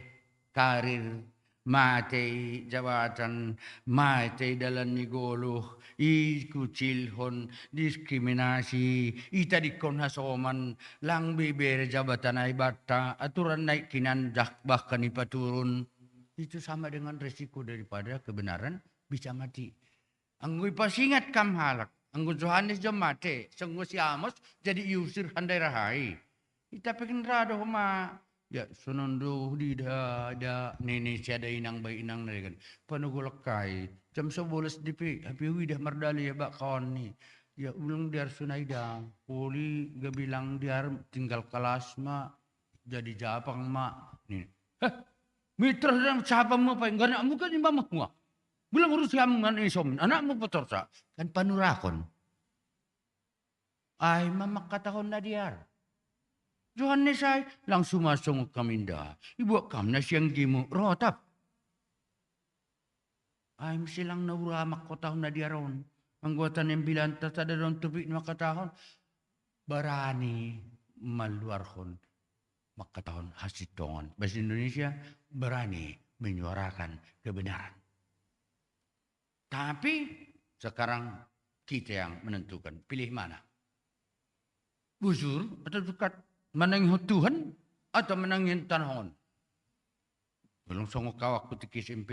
karir, mati jabatan, mati dalam nigolo, ikucilhon, diskriminasi, itadikon hasoman, lang bibir jabatan ay bata, aturan naik kinandak bahkan ipaturun. Itu sama dengan resiko daripada kebenaran bisa mati. Anggoy pasingat kam halak, anggoy Johannes jam mati, sanggo si Amos jadi yusir handai rahai. Itapikin rado ma. Ya, sunondo di da nene siada inang bay inang na kan. Panugulakai jam 11 dipi happy dah mardali ya bak kawan ni. Ya ulang diar sunai dah. Poli gabilang diar tinggal kelas ma jadi japang ma ni. Mitra dalam siapa mo pa ngana mo kan imam mo. Bulang urus kamu ngan isom anak mo patorsa kan panurakon. Ay mamak katahon na diar. Johannes ay langsung masuk kaminda. Ibu kam na siyang gimu rotap. Ay silang nauramak ko tahon na diaron. Ang guwatan ng bilanta sa daron tubig na makatahon. Barani maluarhon makatahon hasitongan. Bahasa Indonesia berani menyuarakan kebenaran. Tapi sekarang kita yang menentukan pilih mana. Bujur atau dekat. Menangin Tuhan atau menangin tanahon. Belum songok kawakku di SMP.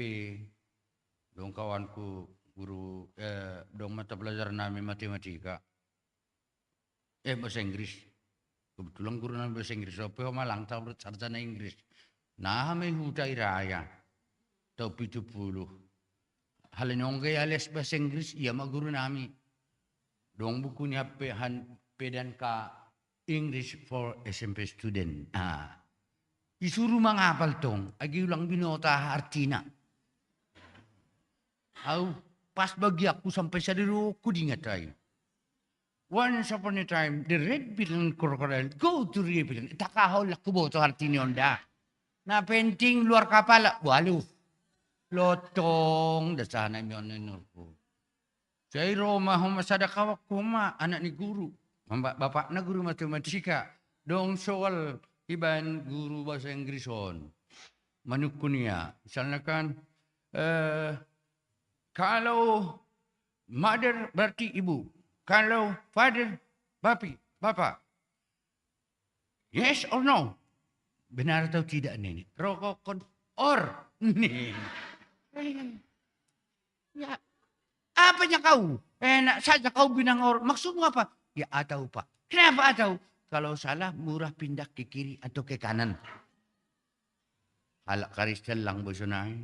Dong kawanku guru dong mata pelajaran nami matematika. Bahasa Inggris. Kebetulan guru nami bahasa Inggris. Sopo malang tahu sarjana Inggris. Nah me hutai raya. Tau 70. Halanyong kaya les bahasa Inggris iya ma guru nami. Dong bukunya pedan ka English for SMP student. Disuruh mangapal tong. Agi ulang binota artina. Pas bagi aku sampai sadero ku diingat tayo. Once upon a time, the red-billed crocodile go to red-billed. Takahol aku boto artina onda. Na penting luar kapal. Walu. Lotong. Dasana mi onenor ko. Say Roma humasada kawak kuma. Anak ni guru. Bapak na guru matematika. Dong soal iban guru bahasa Inggrison. Manukun niya. Misalnya kan. Kalau mother berarti ibu. Kalau father bapak. Yes or no? Benar atau tidak nenek? Rokokon or. Nih. Ya. Apanya kau? Enak saja kau bilang or. Maksudmu apa? Ya atau Pak. Kenapa atau? Kalau salah murah pindah ke kiri atau ke kanan. Halak Kristen lang bosunay.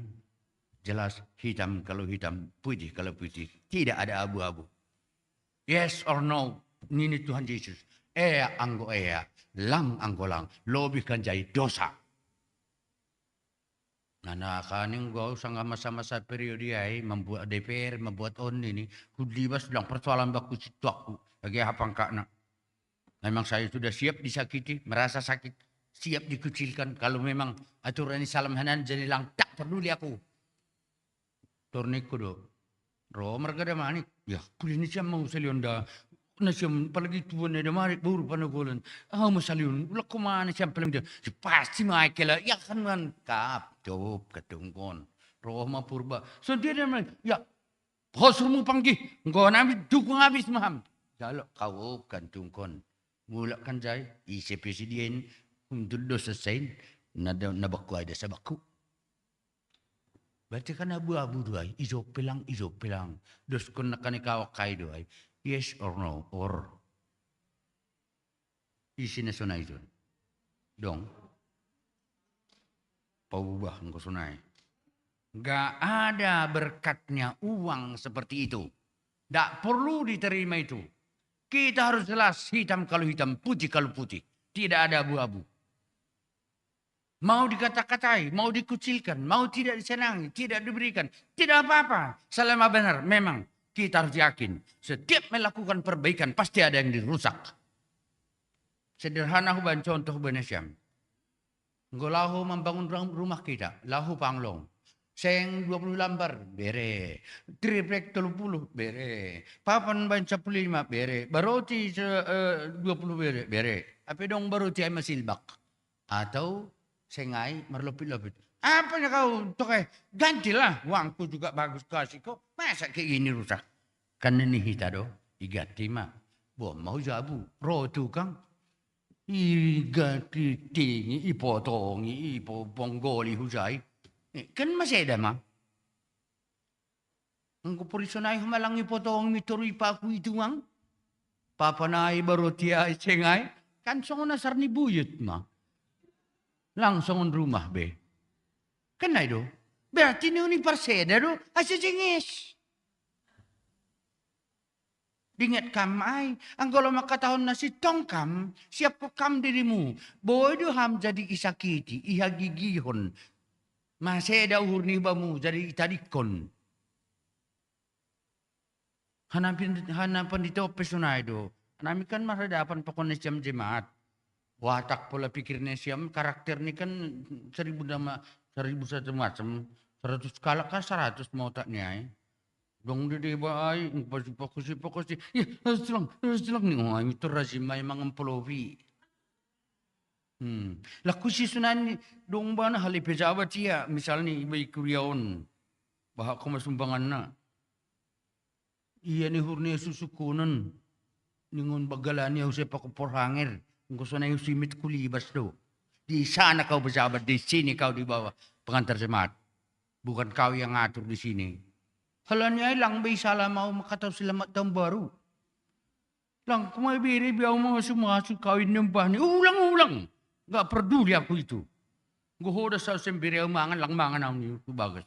Jelas hitam kalau hitam, putih kalau putih. Tidak ada abu-abu. Yes or no, nini Tuhan Yesus. Ea anggo ea, lang anggo lang. Lobih kan jay dosa. Nah, kaning gua usah masa-masa periode ay membuat DPR, membuat on ini. Kudibas bilang persoalan baku situ aku. Lagi hapang kakna. Memang saya sudah siap disakiti, merasa sakit. Siap dikucilkan. Kalau memang aturan ini salam hanan jadi lang tak peduli aku. Torniku do. Ro mereka ada manik. Ya, kulini siya mau salionda. Na siya palagi tuwan na manik buru panagulan. Ah, masalion. Wala ko man siya palang dia. Si pasti Michael. Ya kan man kap. Jawab katungkon. Ro mapurba. So dia naman. Ya. Hosur mo panggi. Ngo namin dukong habis maham. Jalo kau kantungkon. Mula kan jay. Isi presiden. Untuk dosa sain. Nabaku ada sa baku. Berarti kan abu-abu doay, iso pilang. Dos kung nakanikawa kayo doay, yes or no, or. Isi na sunay doon. Dong. Paubah ang kusunay. Gak ada berkatnya uang seperti itu. Gak perlu diterima itu. Kita harus jelas hitam kalau hitam, putih kalau putih. Tidak ada abu-abu. Mau dikata-katai, mau dikucilkan, mau tidak disenangi, tidak diberikan. Tidak apa-apa. Selama benar, memang kita harus yakin. Setiap melakukan perbaikan, pasti ada yang dirusak. Sederhana huban contoh benesyam. Lahu membangun rumah kita, lahu panglong. Seng 20 lambar, bere. Triplek 30, bere. Papan banca 5, bere. Baroti 20, bere. Apa dong baroti ay masilbak? Atau sengay, marlupit-lupit. Apa na kau? Tokay, gantilah. Uangku juga bagus kasih kau. Masa kayak gini rusak? Kan ini hita do. Igati mah. Buat mau jabu. Rotu kang. Igati tingi, ipotongi, iponggoli hujay. Kan masih ada mah. Ang kupurisonay humalang ipotongi mituri pa aku itu mang. Papanay barutia sengay. Kan song nasar ni buyut mah. Langsung rumah be. Kan itu. Berarti ini parseda do. Asya jengis. Dingat kam ay. Ang kalau makatahon na si tongkam. Siap ko kam dirimu. Boy do ham jadi isakiti. Ihagigihon. Maseda uhur ni bamu. Jadi itadikon. Hanapan dito pesunay do. Hanami kan maradapan pa ko na siyam jemaat. Watak pola pikirnya siam, karakter ini kan 1000 satu macam, 100 kalak kan 100 mau tak niai. Dong di baai, fokus. Ya, harus lang nih, oh itu razimay mga employee. Laku si sunan dong ba na halipejabat siya, misalnya ibay kuryaon, bahak ko masumbangan na. Iya ni hurni susukunan, ningon bagalan niya usay pakuporhangir. Gusto na yung simit kulibas do. Di sana kau bersahabat, di sini kau di bawah pengantar jemaat. Bukan kau yang ngatur di sini. Halanya lang bay salah mau makataw selamat tahun baru. Lang kumabiri biyaw mga sumasok kawin ng bahan. Ulang. Gak peduli aku itu. Guhoda sa sembiri ang mangan lang mangan ang niyo. Bagas.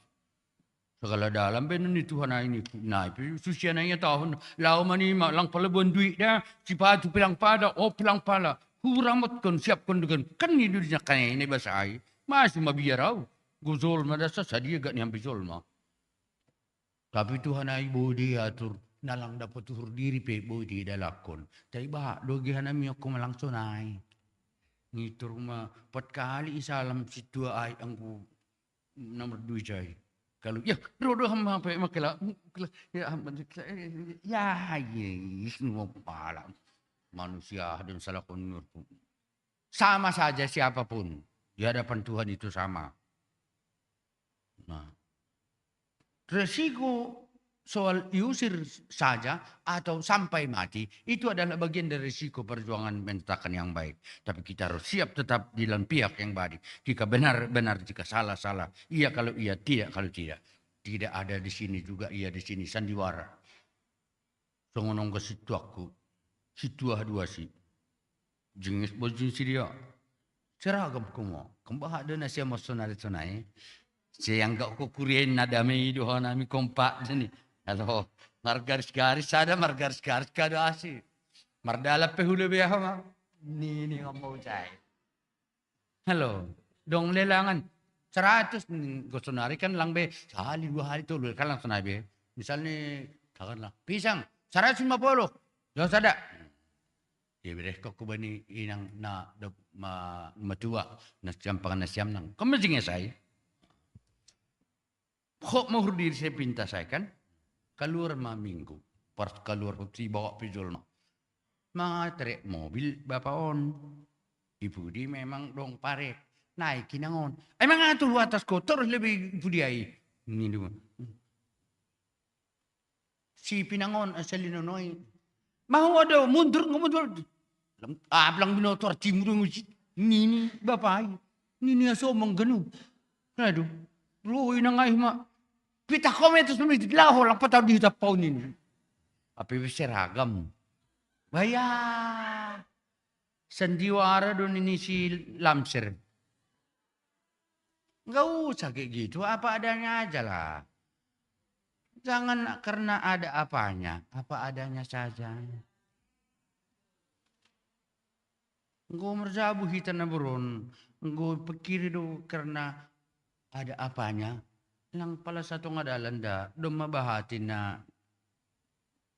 Segala dalam benar ni Tuhan ini naik. Susia nanya tahun. Lau manima lang palabuan duit dah. Cipatu pilang pada. Oh pilang pala. Huramat kon siap kon dengan. Kan ini dunia kaya ini bahasa ay. Masih mabiyaraw. Guzol madasa sadia gak nyampe zol mah. Tapi Tuhan ay bodi atur. Nalang dapat tuhur diri pe bodi dalakon. Tapi bah dogi hanami ako malang sunay. Ngitur ma pat kali isalam situ ay ang nomor 2 jay. Kalau ya rodo hamba pe makela ya semua pala manusia dan salah konur. Sama saja siapapun di hadapan Tuhan itu sama. Nah, resiko soal diusir saja atau sampai mati itu adalah bagian dari risiko perjuangan menetapkan yang baik. Tapi kita harus siap tetap di dalam pihak yang baik. Jika benar, jika salah. Iya kalau iya, tidak kalau tidak. Tidak ada di sini juga, iya di sini. Sandiwara. Songonong ke situ aku. Si dua si. Jengis bojing si dia. Seragam kumo. Kembah ada nasi emosional. Siang gak ko kurien nadami doha nami kompak jeni. Halo, margaris-garis ada margaris-garis kada asi. Mardala pehule beha ma. Ni ngomong cai. Halo, dong lelangan 100 gosonari kan lang be sekali 2 hari tuh kan langsung be. Misalnya katakanlah pisang 150. Jangan sada. Ya beres kok kubani inang na matua na campangan na siam nang. Kemejingnya saya. Kok mau diri saya pinta saya kan? Keluar minggu. Pas keluar putri bawa pijol ma. Trek mobil bapak on. Ibu di memang dong pare. Naik kinangon. Emang ngatur atas kotor lebih ibu dia ini dulu. Si pinangon asal inonoi. Mau ada mundur. Ablang binotor timur ngusit. Nini bapak. Nini aso menggenu. Aduh. Lu inangai mak. Pita komentus lumit laho lang pataw di tapaw nini. Api seragam. Baya. Sandiwara doon ini si Lamser. Enggak usah kayak gitu. Apa adanya aja lah. Jangan karena ada apanya. Apa adanya saja. Engkau merjabu hitan na buron. Engkau pikir itu karena ada apanya. Lang pala satu ngadalan da. Doon mabahatin na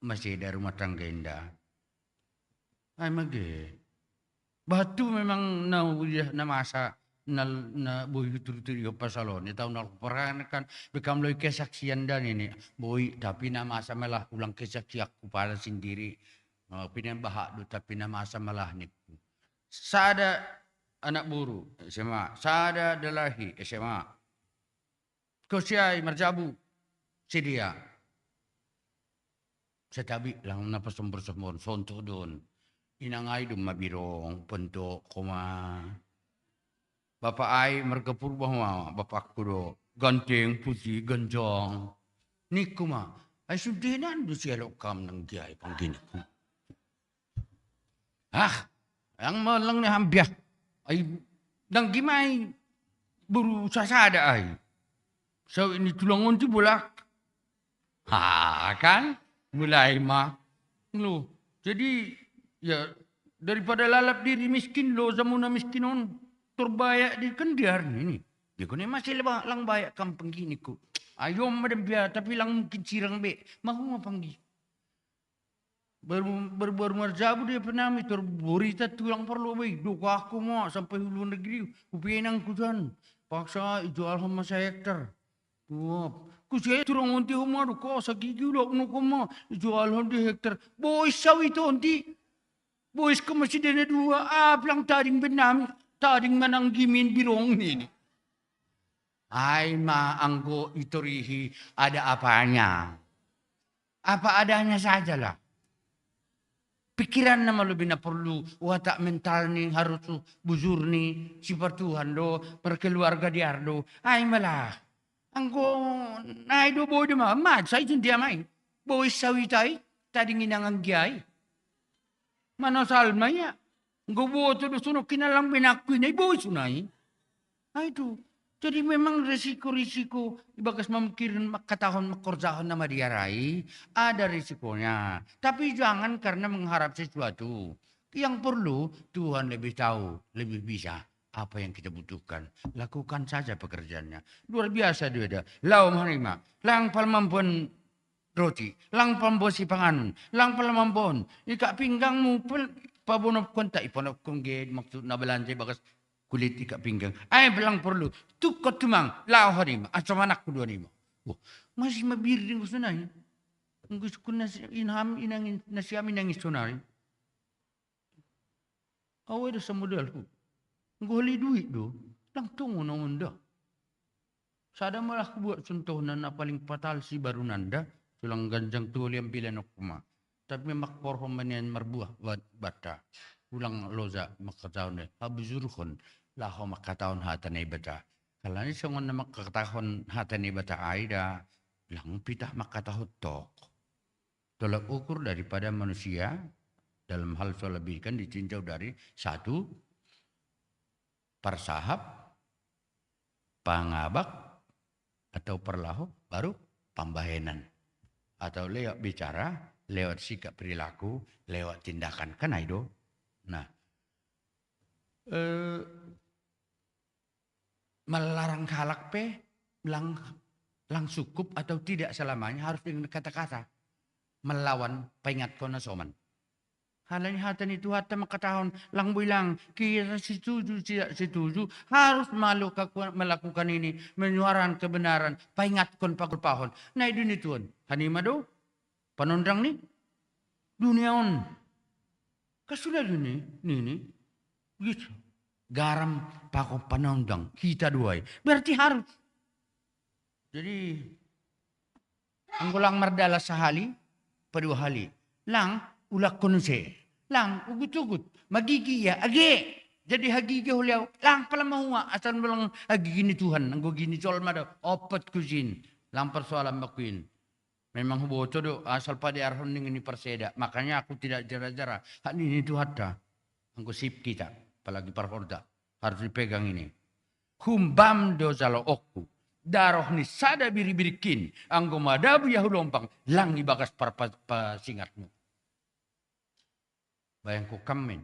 masih ada rumah tangga indah. Ay mage. Batu memang na masa na boy turu-turu pasalon. Itaw na parang kan bekam loy kesaksian dan ini. Boy tapi na masa malah ulang kesaksian ko para sendiri. Pinambaha do tapi na masa malah ni. Sada anak buru SMA, sada dalahi SMA. Kosyai marjabu si dia. Setabi lang napasumber-sumber sonto doon. Inangay dum mabirong punto kuma. Bapak ay mergapurba ma bapak ko do. Ganteng putih ganjong. Ni kuma ay sudinan do siya lokam ng giyay pangginik ko. Ang malang na hambya ay nang gimay buru sasada ay. So ini tulangon ti bulak. Kan? Mulai ma. Lo. Jadi ya daripada lalap diri miskin lo zamuna miskinon terbaya di kendiar ini. Dia ko ni masih lang bayak kampung gini ko. Ayo madam biya tapi lang mungkin cirang be. Mahu mapanggi. Baru marjabu dia penami terborita tulang perlu baik. Duka aku mau sampai hulu negeri. Upinang kudan. Paksa jual sama saya hektar. Kusiya turang onti humado ko sa gigilo no ko mo jual di hektar. Boys sawi to onti. Boys ko masih dene dua lang tading benami. Tading manang gimin birong nini. Ay maanggo itorihi ada apanya. Apa adanya sajalah. Pikiran naman lebih na perlu watak mental ni harus buzur ni si Tuhan do perkeluarga di ardo ay malah anggo ay do boy ma mad sa itong dia may boy sawitai tading inangang giyay manasal maya anggo boto do sunok kinalang binakwi na boy sunay ay do. Jadi memang risiko-risiko ibagas memikirin katahon makorjahon na madiarai ada risikonya. Tapi jangan karena mengharap sesuatu. Yang perlu Tuhan lebih tahu, lebih bisa apa yang kita butuhkan. Lakukan saja pekerjaannya. Luar biasa dia ada. Lau marima, lang palmampun roti, lang pambosi panganun, lang palmampun. Ika pinggangmu pabunop konta iponop kong ged maksud na belanja bagas kulit ika pinggang. Ay belang perlu. Tukot tumang. Lao harima. At samanak ko doon mo. Masih mabirin ko sunay. Ang gusto ko na nasiyami nang isunay. Away do sa model ko. Ang huli duit do. Lang tungo na onda. Sada malah ko buat contoh na paling fatal si Barunanda. Sulang ganjang tuli ang bilan ko ma. Tapi makporhom man yan marbuah bata. Ulang loza makataon eh. Habuzurukon. Laho makataon hata na ibata. Kala ni siya na makatahon hata na ibata ay da. Lang pitah makatahot tok. Tolak ukur daripada manusia. Dalam hal soal lebih kan ditinjau dari satu, persahap, pangabak, atau perlaho, baru pambahenan. Atau lewat bicara, lewat sikap perilaku, lewat tindakan. Kan itu. Nah, melarang halak lang cukup atau tidak selamanya harus dengan kata-kata. Melawan pengat kona soman. Halanya hatan itu hata makatahon lang bilang kira setuju tidak setuju harus melakukan ini menyuarakan kebenaran pengat kon pagulpahon. Nah itu nih tuan. Hanima do panondrang ni dunia on. Kasulad ni gitu. Garam pako panondrang kita duai. Berarti harus. Jadi anggulang mardala sahali padua hali. Lang ulak konse. Lang ugut-ugut. Magigi ya age. Jadi hagigi huliaw. Lang pala mahuwa. Asal malang hagigi ni Tuhan. Anggo gini sol mada. Opat kuzin. Lang persoalan makuin. Memang huboto do. Asal pada arhon ini perseda. Makanya aku tidak jara-jara. Hak ini itu hatta. Anggo sip kita. Apalagi parhorda. Harus dipegang ini. Humbam do zalo okku. Daroh ni sada biri-birikin. Anggo madabu yahulompang. Lang ibagas singatmu. Bayangku kamen.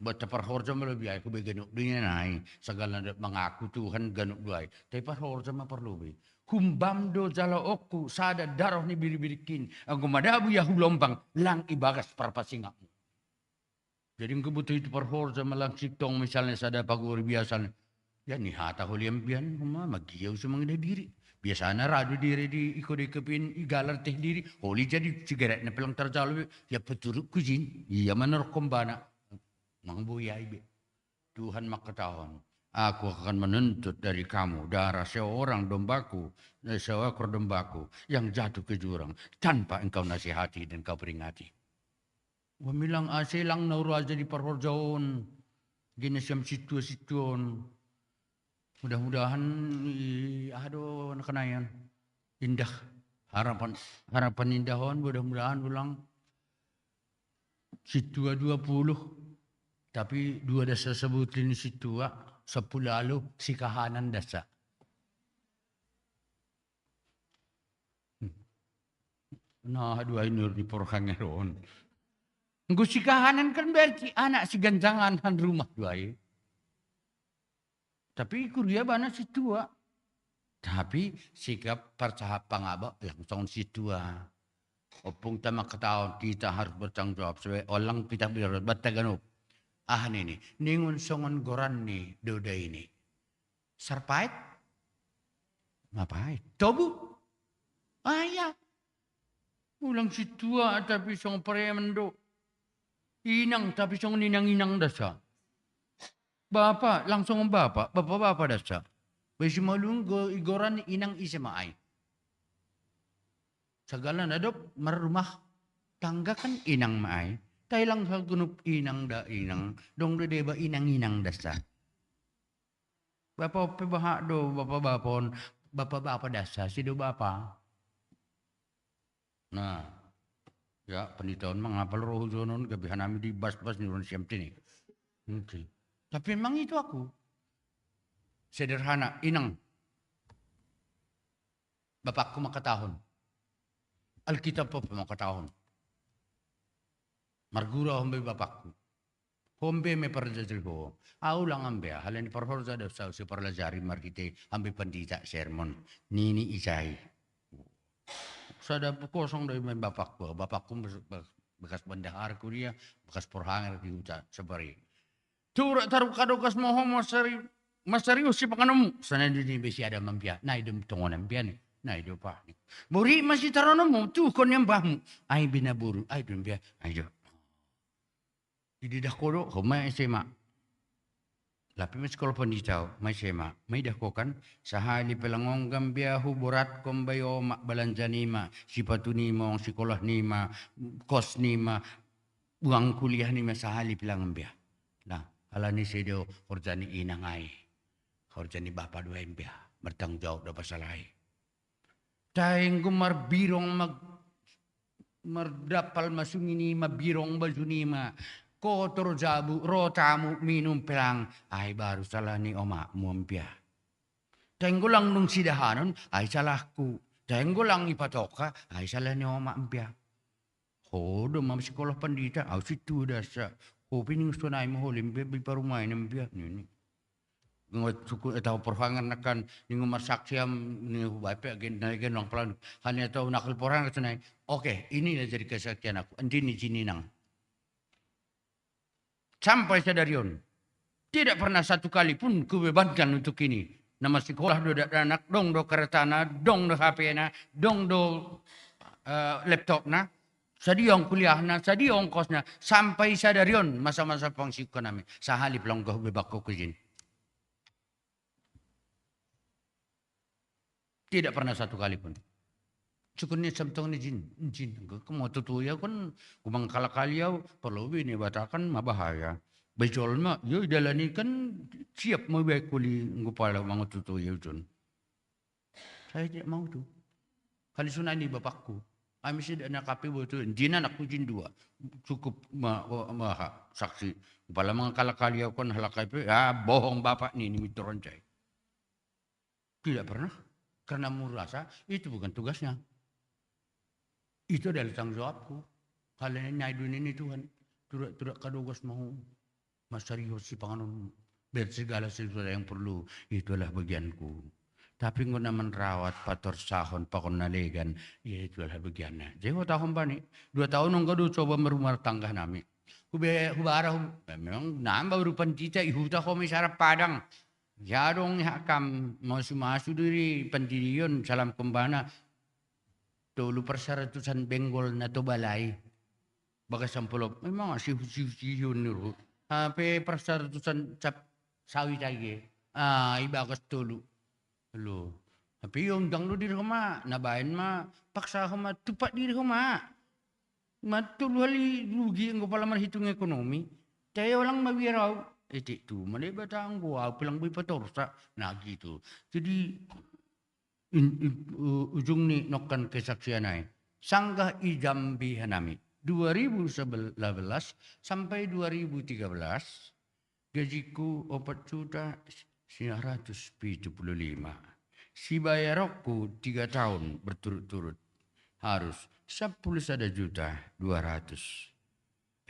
Baca parhorja melebihi aku beganuk dunia nai. Segala mengaku Tuhan ganuk duai. Tapi parhorja mah perlu be. Humbam do jala okku sada daroh ni biri-birikin. Anggo madabu yahulompang. Lang ibagas singatmu. Jadi engkau butuh itu parhorja malang siktong misalnya sada paguri biasa. Ya ni hata huliam pian magiyaw sa mga diri. Biasa na rado diri di ikod-ikopin igalar teh diri. Holi jadi sigaret na pelang terjalo. Ya peturuk kuzin. Iya menerkombana. Mga buyay be. Tuhan makatahon. Aku akan menuntut dari kamu darah seorang dombaku. Seekor dombaku yang jatuh ke jurang. Tanpa engkau nasihati dan kau peringati. Wamilang asilang nauraja di parhorjaon. Ginasyam situa-situon. Mudah-mudahan aduh kenayan indah harapan indahon mudah-mudahan ulang situa 20 tapi 2 dasa sebutin situa 10 lalu si kahanan dasa. Nah 2 inur di porhangeron. Nggo si kahanan kan berarti anak si ganjangan han rumah 2. Tapi kuria bana si tua. Tapi sikap persahap pangabak langsung si tua. Opung tama ketahuan kita harus bertanggung jawab. Sebagai orang kita biar bataganop. Ini. Ningun songon goran ni doda ini. Sarpait? Mapait? Tobu? Ya. Ulang si tua tapi song paremendo. Inang tapi song ninang-inang dasa. Bapak, langsung bapak dasa. Besi malung igoran inang isemaay. Segala nadop marumah tangga kan inang maay. Tay lang sa gunup inang da inang. Dong do deba inang dasa. Bapak pebaha do, bapak dasa, si do bapak. Nah, ya penditawan mengapal roh zonon gabihan kami di bas-bas ni ron siam tini. Okay. Tapi memang itu aku. Sederhana, inang. Bapakku makatahon. Alkitab po makatahon. Margura hombe bapakku. Hombe me parjajil ko. Lang ambe. Halan ni parhorza daw sa si parlajari markite ambe pandita sermon. Nini isay. Sada kosong daw may bapakku. Bapakku bekas bandahar kuria. Bekas porhanger di uca sabari. Tura taruh kadokas moho maserius si panganamu. Sana di besi ada mampia. Nah itu tongonan pian. Nah itu pak. Muri masih taronomu tuh kon yang bahmu. Ay binaburu. Ay dumpia. Ayo. Di dah kodo humay SMA. Lapi mas kalau panditau may SMA. May dah kokan sahali pelangong gambiahu borat kombayo mak balanja nima. Sipatu nima, sekolah nima, kos nima, uang kuliah nima sahali pelangong biah. Nah. Alani sedo korjani inangai. Korjani bapa dua empia. Bertanggung jawab dapat salai. Tayang gumar birong merdapal masungini mabirong basunima. Kotor jabu rotamu minum pelang. Ay baru salah ni oma muampia. Tenggolang nung sidahanon ay salahku. Tenggolang ipatoka ay salah ni oma ampia. Hodo mam sekolah pandita au situ dasa. Kopi ning sunai mo limbe bi parumay nampia ni. Ngot suku tahu perhangan nakan ningu masaksiam ni bape agen nalgen lang pelan hanya tahu nakal porang sunai. Oke, ini jadi kesaksian aku. Andini jininang. Sampai sadarion. Tidak pernah satu kali pun kubebankan untuk ini. Nama sekolah do anak dong do keretana, dong do HP na, dong do laptop na. Sadiong kuliah na, sadiong kosna. Sampai sadarion masa-masa pangsikon namin. Sahali pelang kau bebak ko kujin. Tidak pernah satu kali pun. Cukup ni samtong ni jin. Kamu tutuya kan kumang kalakaliaw perlu ini batakan mabahaya. Bejol ma yo dalani kan siap mabek kuli ngupala mga tutuya jun. Saya tidak mau tu. Kali sunai ni bapakku. Kami sudah nak kapi betul. Jin anak jin dua. Cukup maha saksi. Kepala mga kalakaliaw kan halakai pe. Bohong bapak ni mitorancay. Tidak pernah. Karena merasa itu bukan tugasnya. Itu adalah tanggung jawabku. Kalian nyai dunia ini Tuhan. Tidak kadugas mau masarius si panganon. Bersegala sesuatu yang perlu. Itulah bagianku. Tapi kung naman rawat pator sahon pakon nalegan. Ya itulah bagiannya. Jadi kau tahu ba ni? 2 tahun nung kado coba merumah tangga namin. Hubara memang nambah rupan kita. Ihuta ko may sarap padang. Jarong hakam masu-masu diri pendirian salam kembana. Tulu persyaratusan benggol na to balay. Baga sampulop. Memang sihu-sihu niru. Pe persyaratusan cap sawi lagi. Ibagas tulu. Lo. Tapi yung danglo diri ko ma. Nabayan ma. Paksa ko ma. Tupat diri ko ma. Matulu hali rugi ang pala marhitung ekonomi. Tayo lang mawiraw. Itu mana batang gua pulang bui patorsa nah gitu. Jadi ujung ni nokan kesaksian ai. Sanggah ijambi hanami 2011 sampai 2013 gajiku 4.975. Si bayarku 3 tahun berturut-turut harus 10 juta 200.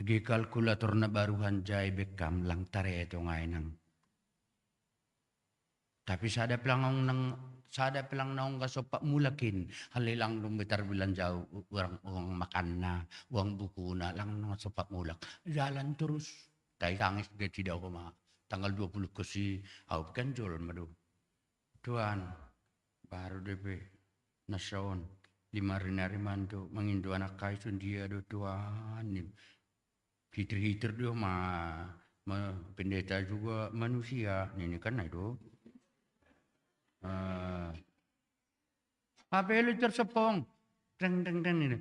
Di kalkulator na baruhan jay bekam lang tare ito ngayon nang. Tapi sada pelang naong kasopak mulakin. Halilang lumitar bilang jauh uang makan na, uang buku na lang nang sopak mulak. Jalan terus. Tay tangis dia tidak ako tanggal 20 kasi kan jualan madu. Tuan baru DP nasaon 5 rinariman tu mangindu anak kayu dia do tuan. Hitir-hitir dia pendeta juga manusia. Ini kan itu. Apa yang tersepong? Deng ini.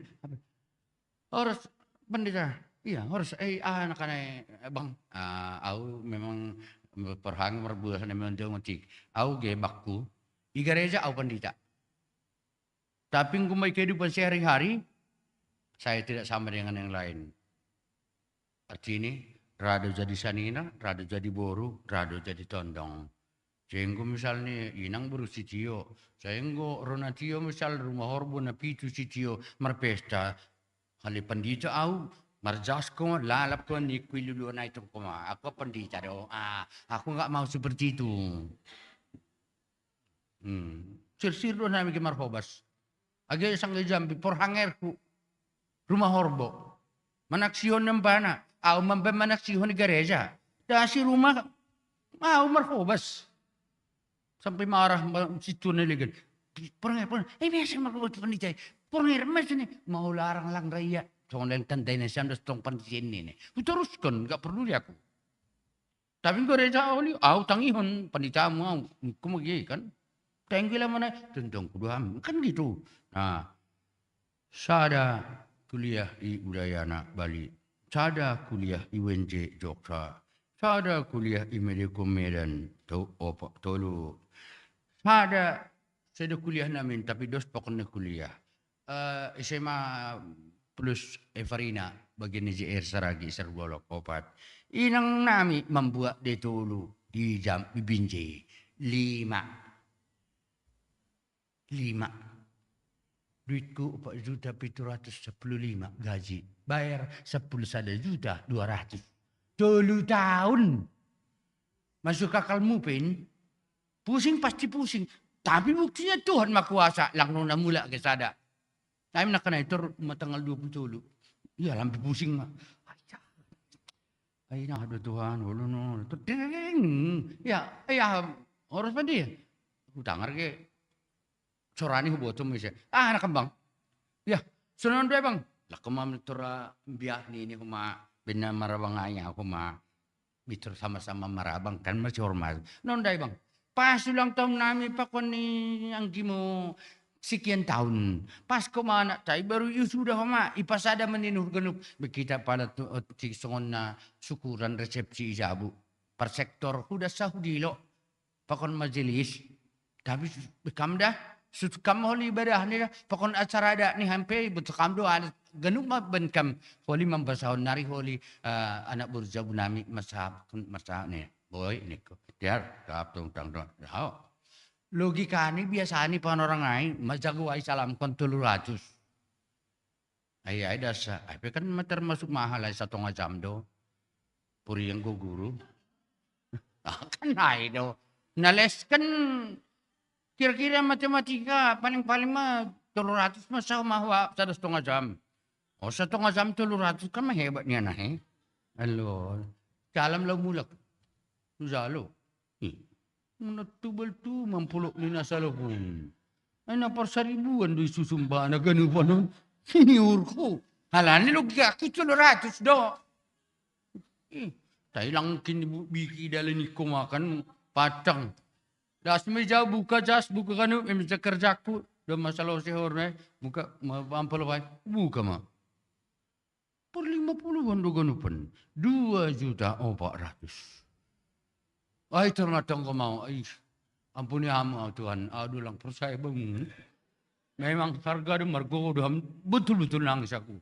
Harus pendeta. Iya, harus anak-anak bang. Aku memang perhang merbuasan memang dia ngetik. Aku gebakku. Di gereja aku pendeta. Tapi kumai kehidupan sehari-hari saya tidak sama dengan yang lain. Arti ini, rada jadi sanina, rada jadi boru, rada jadi tondong. Sehingga misalnya inang baru si tio, sehingga rona tio misal rumah horbo na pitu si tio merpesta. Kali pandita au, marjas ko, lalap ko, ni kuilulu na ito ko ma. Ako pandita do, aku nggak mau seperti itu. Sir-sir do namin kimarhobas. Agay isang jambi, porhangerku, rumah horbo. Manaksyon ng bana. Aw manaksyon ni gereja. Dahil si rumah, marhobas. Sampai marah si tuneligan. Pornger. Biasa marhobas pandita. Pornger, macam ni. Mau larang lang raya. Soalnya yang tandai na siya, tong pandita ini. Teruskan, gak perlu dia aku. Tapi gereja awali, tangihon, pandita mo, kumagi kan. Tenggila mana, tentang kedua, kan gitu. Nah, sada kuliah di Udayana, Bali. Sada kuliah IWNJ Jogja. Sada kuliah di Medico Medan, Tolu. Sada kuliah namin, tapi dos pokoknya kuliah. SMA plus Evarina bagian JR saragi sergolok opat. Inang nami membuat detulu di jam binje 5. Duitku 4.715 gaji. Bayar 10.100.200. 2 tahun. Masuk akal mupin. Pusing pasti pusing. Tapi buktinya Tuhan maha kuasa. Lang nuna mula kesada. Kami nak kena itu tanggal 20. Ya lampi pusing mah. Ay nah aduh Tuhan. No. Ya harus mandi ya. Utangar ke. Sorani hubotum bisa. Anak kembang. Ya, sunan dua bang. Lah kemam tura biak ni kuma bina marabangaya kuma bitur sama-sama marabang kan masih hormat. Non dai bang. Pas ulang tahun nami pakon ni ang gimo sekian tahun. Pas kemana tay baru sudah ma ipasada meninur genup kita pada songon na syukuran resepsi ijabu. Per sektor kuda sahudi lo pakon majelis. Tapi bekam dah kam holi ibadah ni dah pakon acara ada ni hampir betul kam doa genup ma benkam holi membasahon nari holi anak burjabu nami masa ni boy ni ko dia kap tong tang do. Logika ni biasa ni pan orang lain majagu ai salam kon 300. Ai dasa ai kan termasuk mahal ai 1 jam do. Puri yang guru. Kan ai do. Nales kan kira-kira matematika paling-paling mah 300 masa mahwa 1,5 jam. Oh 1,5 jam 300 kan mah hebatnya nah Halo. Dalam lo mulak. Zalo. Menetubal tu mampulok ni nasalo pun. Ay napar 1,000 do isusumba na ganun pa nun. Siniur Hala ni logika aku 300 do. Tayo lang kinibiki dala ni kumakan patang. Das meja buka jas buka kanu meja kerjaku do masalah sehor buka mampal bai buka ma per 50 do ganupan 2.400.000 ai termatang ko mau ai ampuni hama Tuhan aduh lang percaya bang memang harga do margo do betul-betul nangis aku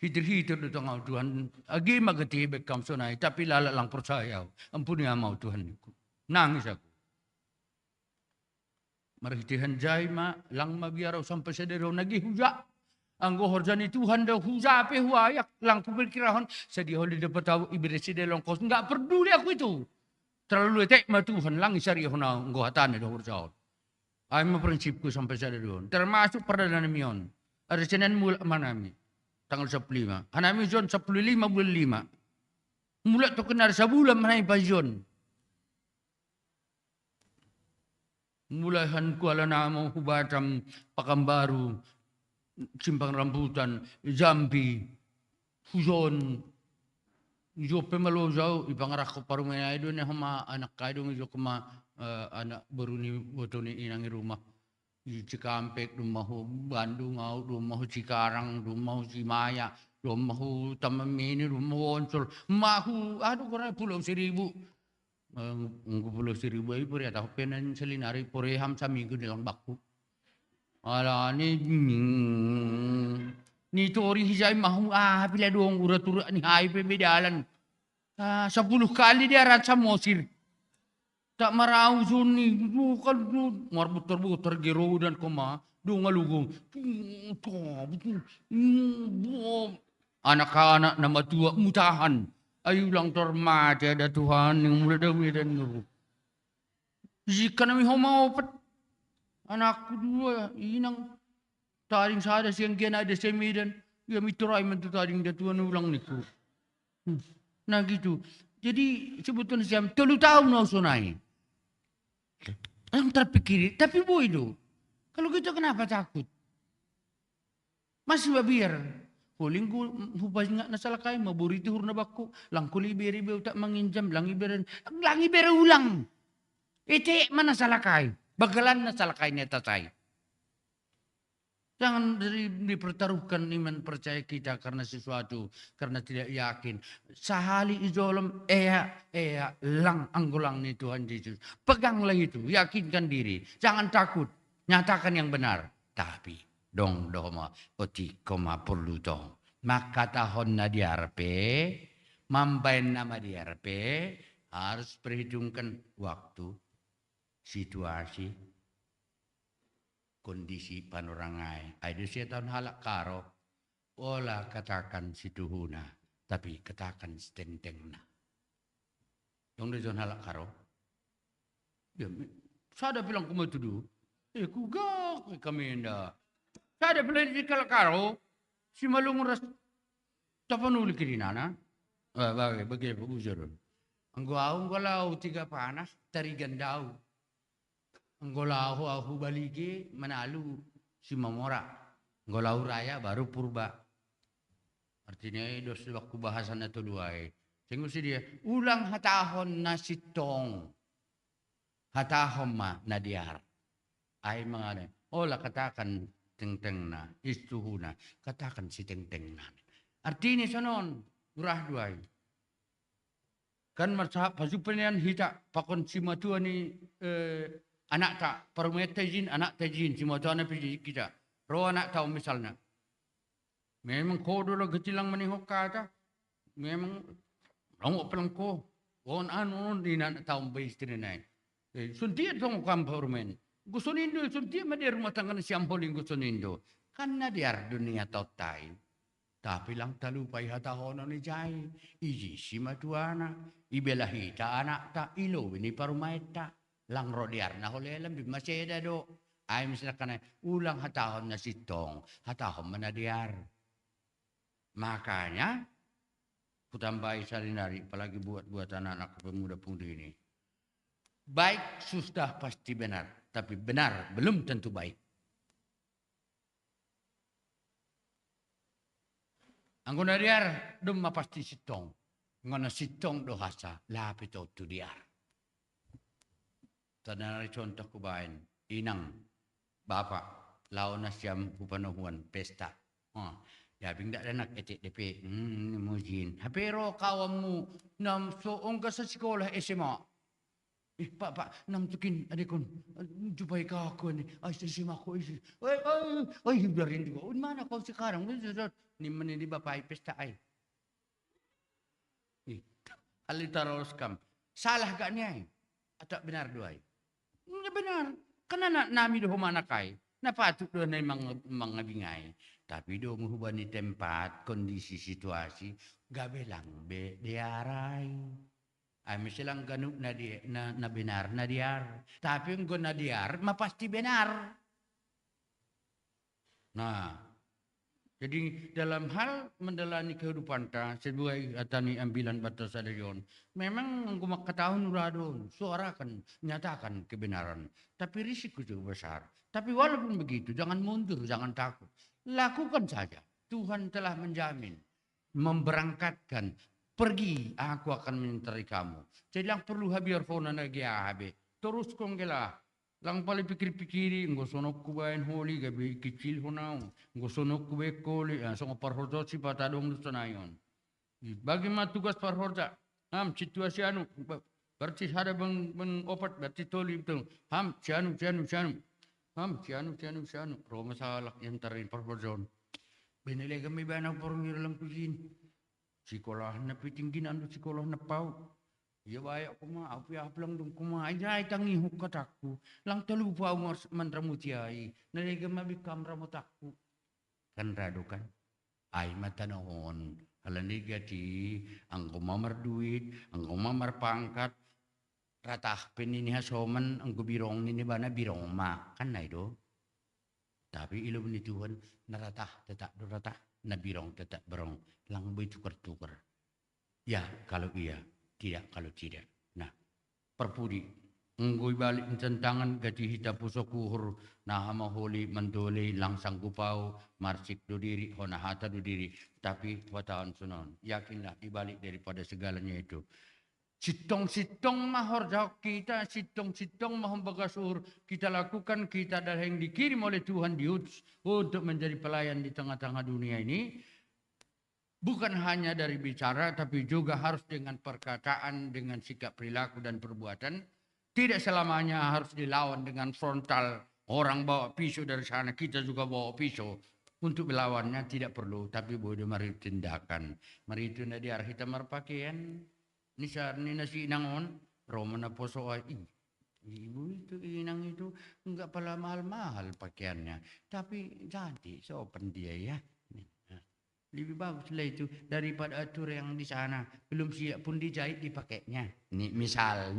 hitir do tengah Tuhan agi magati bekam sonai tapi lala lang percaya ampuni hama Tuhan nangis aku. Marhitihan jay ma lang mabiaraw sampai sedero nagi huja. Anggo horjani Tuhan dah huja ape huayak lang kupikirahon sedih holi dapat tahu ibresi de longkos enggak peduli aku itu. Terlalu etek ma Tuhan lang isari hona anggo hatane do horjaon. Ay ma prinsipku sampai sedero. Termasuk perdana mion. Ada Senin mula manami tanggal 15. Hanami John 15 bulan 5. Mula tu kena sebulan manai pajon. Mulahan Kuala Namo, Hubatam, Pakambaru, Simpang Rambutan, Jambi, Fujon, Jope Malozau, ipangarak ko parumay do na huma anak kaidong ijo kuma anak baru ni boto ni inang rumah. Cikampek, rumahu Bandung, rumahu Cikarang, rumahu Cimaya, rumahu Tamamini, rumahu Onsol, mahu aduh kurang Pulau Seribu. Pulau Seribu ay puri atau penan selinari puri ham sa minggu nilang baku. Ala ni tori hijay mahu pila doang ura-tura ni hay pemedalan. 10 kali dia rat sa mosir. Tak marau suni bukan marbut-buter gero dan koma dongalugong. Anak-anak nama tua mutahan. Ayu lang tormati ada Tuhan yang mulai dami dan nguru. Jika nami homaopat anakku 2 inang taring sada siyang kian ada semidan ya miturai mentu taring da Tuhan ulang niku. Nah gitu. Jadi sebetulnya siam 3 tahun na sunai. Yang terpikir tapi boy do. Kalau gitu kenapa takut? Masih babiar. Huling ko hubas nga nasalakay maburiti hurna bakko lang kuliberi be utak manginjam lang ibere ulang ite man nasalakay bagalan nasalakay ni tatay. Jangan dipertaruhkan iman percaya kita karena sesuatu karena tidak yakin. Sahali izolom lang anggulang ni Tuhan Yesus. Peganglah itu, yakinkan diri, jangan takut, nyatakan yang benar. Tapi dong doma oti koma perlu dong. Maka tahun na diarpe, mambain nama diarpe, harus perhitungkan waktu, situasi, kondisi panorangai. Ada siya tahun halak karo, ola katakan situhuna, tapi katakan stenteng na. Yang dia halak karo, dia, saya bilang kamu itu dulu, kugak kami indah. Saya bilang di karo, si malung ras, tapanuli kirinana, bagi bujur. Anggo lau tiga panas, tari gandau. Anggo lau aku baligi menalu si mamora. Anggo lau raya baru purba. Artinya dos waktu bahasan itu dua. Tengok si dia, ulang hatahon na sitong. Hatahon ma na diar. Ay mga ola katakan teng-teng na, istuhuna, katakan si teng-teng na. Artinya sanon, urah duay. Kan marsahap pasupanian hita pakon si matua ni anak tak permetajin anak tajin si matua na piji kita. Ro anak tahu misalnya. Memang kodo lo kecilang manihok kata. Memang rongok pelangko. On di nak tahu istri nai. Suntiat dong kam permen. Gusonindo suntiat madi rumah tangga ni siampoling gusonindo. Karena dia dunia totai. Tapi lang talupay hatahono ni jay. Iji si matuana. Ibelahita anak ta ilo ini parumaita lang rodiar na holelam bimaseda do ay misalkan ulang hatahon na sitong hatahon manadiar makanya kutambahi sarinari apalagi buat anak-anak pemuda-pemudi ini baik sudah pasti benar tapi benar belum tentu baik. Anggona diar dum pasti sitong ngana sitong dohasa lapit tu diar. Tanari contoh kubain inang bapak launa siam kupanahuan pesta. Ya bingdak anak etik DP mujin. Hapero kawamu nam soong ka sa sekolah SMA. Pak nam tukin adikon jumpai kau ni. Ay SMA ko isi. Ay hibdarin juga. Mana kau sekarang? Ni menini bapak pesta ay. Alitaros kam. Salah gak niya atau benar doay? Benar. Karena nami do humanakai. Napatut do na mga bingay. Tapi do muhubani tempat, kondisi situasi. Gabe lang diaray. Ay misilang ganuk na benar na diar. Tapi yung na diar, mapasti benar. Nah. Jadi dalam hal menjalani kehidupan ta sesuai atani ambilan batas adarion memang gumak ketahun uradon suarakan nyatakan kebenaran tapi risiko juga besar tapi walaupun begitu jangan mundur jangan takut lakukan saja Tuhan telah menjamin memberangkatkan pergi aku akan menyertai kamu jadi yang perlu habiar fona lagi habe terus konggelah lang pala pikir-pikiri, ngosonok ko ba yung huli, gabi kicil ho na, ngosonok ko ba yung kuli, so parhorda si patadong gusto na yun. Bagi matugas parhorda, situasi anu, berarti ada bang opat, berarti toli itu, sianu, Roma salak yang tarin parhorda. Binili kami ba na porong lang kusin, sekolah na pitingin, sekolah na pau. Ya baik kuma api aplang dong kuma ay tangi hukatakku lang talupa manramutiay naliga mabikam ramutakku kan rado kan ay matanahon halaniga ti ang kumamar duit ang kumamar pangkat ratah peniniha soman ang gubirong nini bana birong ma kan na do tapi ilum ni Tuhan naratah tetap ratah na birong tetap berong lang boy tukar-tukar ya kalau iya tidak kalau tidak. Nah, perpudi. Nggoy balik tentangan gati hita pusok kuhur na hama holi mandole langsang gupau marsik do diri honahata do diri tapi wataan sunon yakinlah dibalik daripada segalanya itu sitong-sitong mahor jauh kita sitong-sitong mahom bagasur kita lakukan kita adalah yang dikirim oleh Tuhan diutus untuk menjadi pelayan di tengah-tengah dunia ini. Bukan hanya dari bicara, tapi juga harus dengan perkataan, dengan sikap perilaku dan perbuatan. Tidak selamanya harus dilawan dengan frontal Orang bawa pisau dari sana, kita juga bawa pisau. Untuk melawannya tidak perlu, tapi boleh mari tindakan. Mari itu na diarah kita marpakaian. Ni nasi inangon, Roman na poso ay, ibu itu inang itu enggak pala mahal-mahal pakaiannya. Tapi cantik, sopan dia ya. Lebih bagus lah itu daripada atur yang di sana. Belum siap pun dijahit dipakainya. Nih misal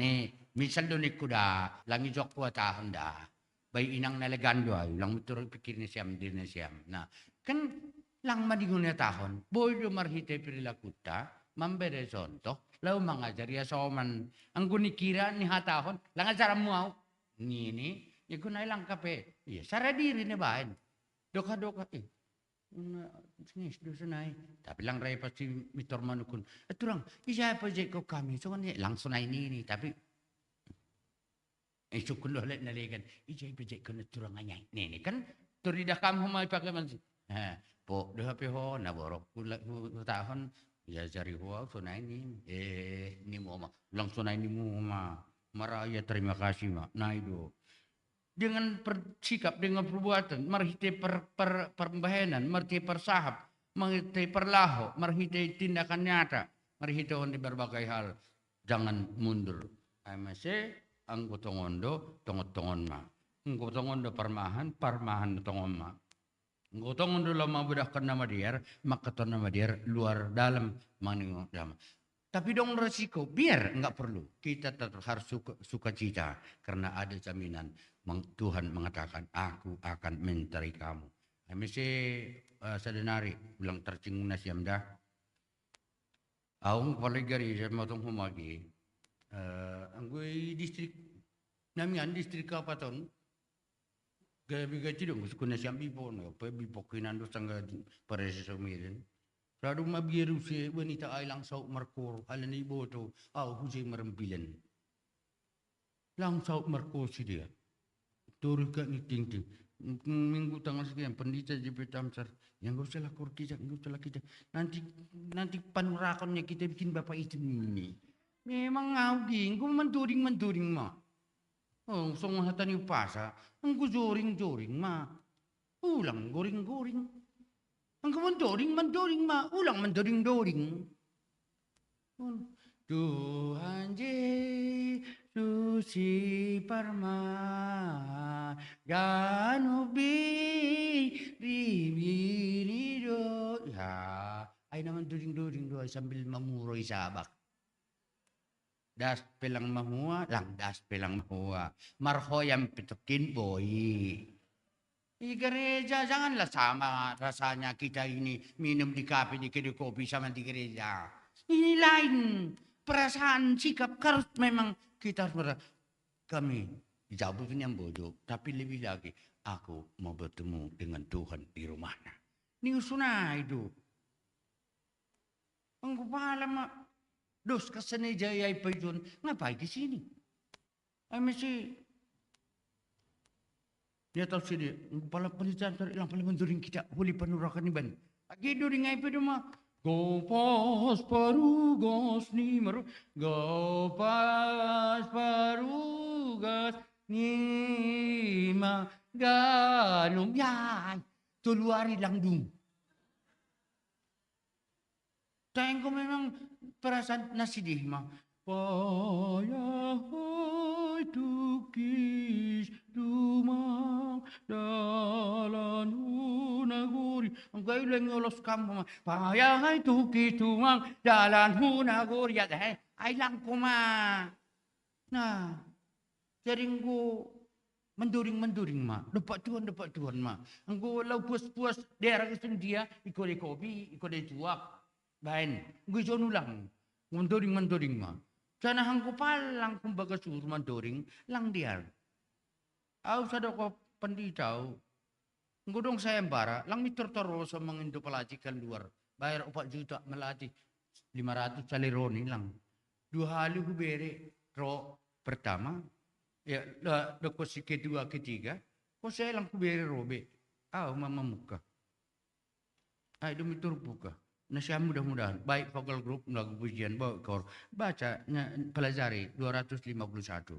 doon kuda, langi jok kuat tahun dah. Bayi inang nalagan doa, lang betul pikir ni siam din na siam. Nah, kan lang madingon na tahon. Boy do marhite perilakuta, mambere contoh, lau mangajar ya soman. Ang gunikira ni hatahon, lang ajar mo. Nini, ikunay lang kape. Iya, sara diri ni bahan. Doka-doka Sini do sunay. Tapi lang ray pasti mitor manukun. Turang, isa pa jay ko kami. So lang sunay ni tapi sukun lo let nalikan. Ijay pa jay ko na turang anyay. Nini kan turida kam humay pakaman. Po do hape ho naborok tahon ya jari ho sunay ni ni mo ma. Lang sunay ni mo ma. Maraya terima kasih ma. Naido. Dengan sikap, dengan perbuatan, marhite perbahanan, marhite persahap, marhite perlaho, marhite tindakan nyata, marhite di berbagai hal. Jangan mundur. Masih ang gotongondo, tongon ma. Ang gotongondo parmahan tongon ma. Ang gotongondo lama budahkan nama dia, makaton nama dia luar dalam maningo dama. Tapi dong resiko, biar enggak perlu. Kita tetap harus sukacita karena ada jaminan. Tuhan mengatakan, aku akan mencari kamu. Mesti sadenari, bilang tercingung na siyam dah. Aung paligari, saya matong humagi. Anggoy distrik, namian distrik Kapaton. Gaya-gaya tidong, gusto ko na siyam bipo. Bipo kinando sangga paresa sa umirin. Rado mabiru si wanita ay lang sa markor, alam ni boto, husay marambilan. Lang sa markor si dia. Turun ka ni ting-ting. Minggu tanggal sekian, pendeta JP Tamsar. Yang gak usah lakor kita, gak usah kita. Nanti panurakannya kita bikin bapak itu ini. Memang ngawing, kung manduring ma. Oh, song hatan yung pasa. Ang gujoring ma. Ulang goring-goring. Ang mandoring ma. Ulang mandoring-doring. Tuhan Yesus Parma Ganubi Ribirido. Ya, ay naman during doy sambil mamuroy sabak. Das pelang mahua, lang das pelang mahua. Marhoyam pitukin boy. Di gereja janganlah sama rasanya kita ini minum di kafe di kedai kopi sama di gereja. Ini lain. Perasaan sikap harus memang kita harus kami jabutin yang bodoh, tapi lebih lagi aku mau bertemu dengan Tuhan di rumahnya. Ini usuna itu. Ang kupala dos kasane jaya ipayun ngapain di sini? Ay mesti dia tahu sini kepala penelitian ilang pala menduring kita huli panurakan iban. Agi during ay pwede Gopas parugas ni Gopas parugas ni ganum yan. Tuluari lang dun. Tayang ko memang perasaan nasidih ma. Payah tukis dumang dalan hunaguri. Ang kayo lang ulos kamu ma. Payah tukis dumang dalan hunaguri. Ay lang ko ma. Nah, sering ko menduring ma. Dapat Tuhan ma. Ang ko walau puas-puas daerah kesun dia ikut kopi, ikut tuak. Bain, gue jono lang. Menduring ma. Sana hangko palang kumbaga suruh mandoring lang dia. Aw sa ko panditaw. Ngudong saya embara lang mitor-toro sa mga Indo palajikan luar. Bayar 4 juta melati 500 salironi lang. 2 hali gubere ro pertama. Ya doko si kedua ketiga. Ko saya lang kubere robe. Aw mamamuka. Ay dumitur buka. Nasya mudah-mudahan baik Focal Group melakukan pujian baca pelajari 251.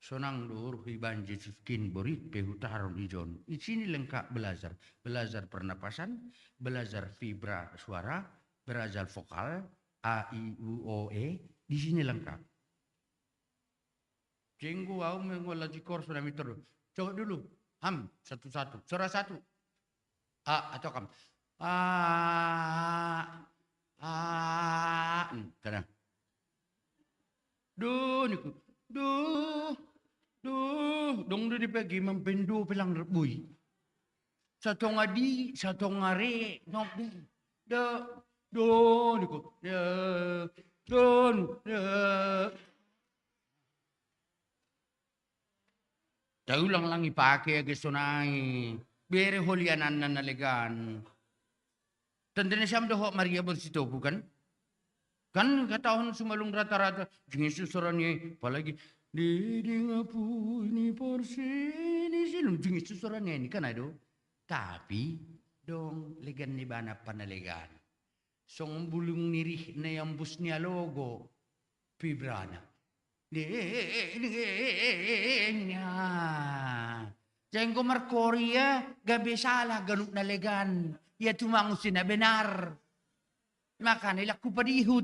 Sonang dur hiban Yesus kin borit pehutaron ijon. Di sini lengkap belajar. Belajar pernapasan, belajar fibra suara, belajar vokal, A, I, U, O, E. Di sini lengkap. Cenggu au mengolah jikor sudah mitur. Coba dulu. Ham, satu-satu. Suara satu. A atau kam. A, A. Kadang. Duh, niku. Duh. Duh, dong dia dipegi mempendu pelang rebui. Satu ngadi, satu ngare, nok di. Do, niku. Don, tahu lang lang ipake age sonai. Bere holianan na nalegan. Tandanya siyam doho Maria bersito bukan? Kan katahon sumalung rata-rata. Jingin susurannya, apalagi. Didi ngapu ini porsini silum jingin susurannya ini kan ada. Tapi dong legan ni bana panalegan. Song bulung nirih na yang busnya logo. Pibrana. Jengko Markoria gabi salah ganuk na legan. Ya tumangusin na benar. Maka nilaku padihut.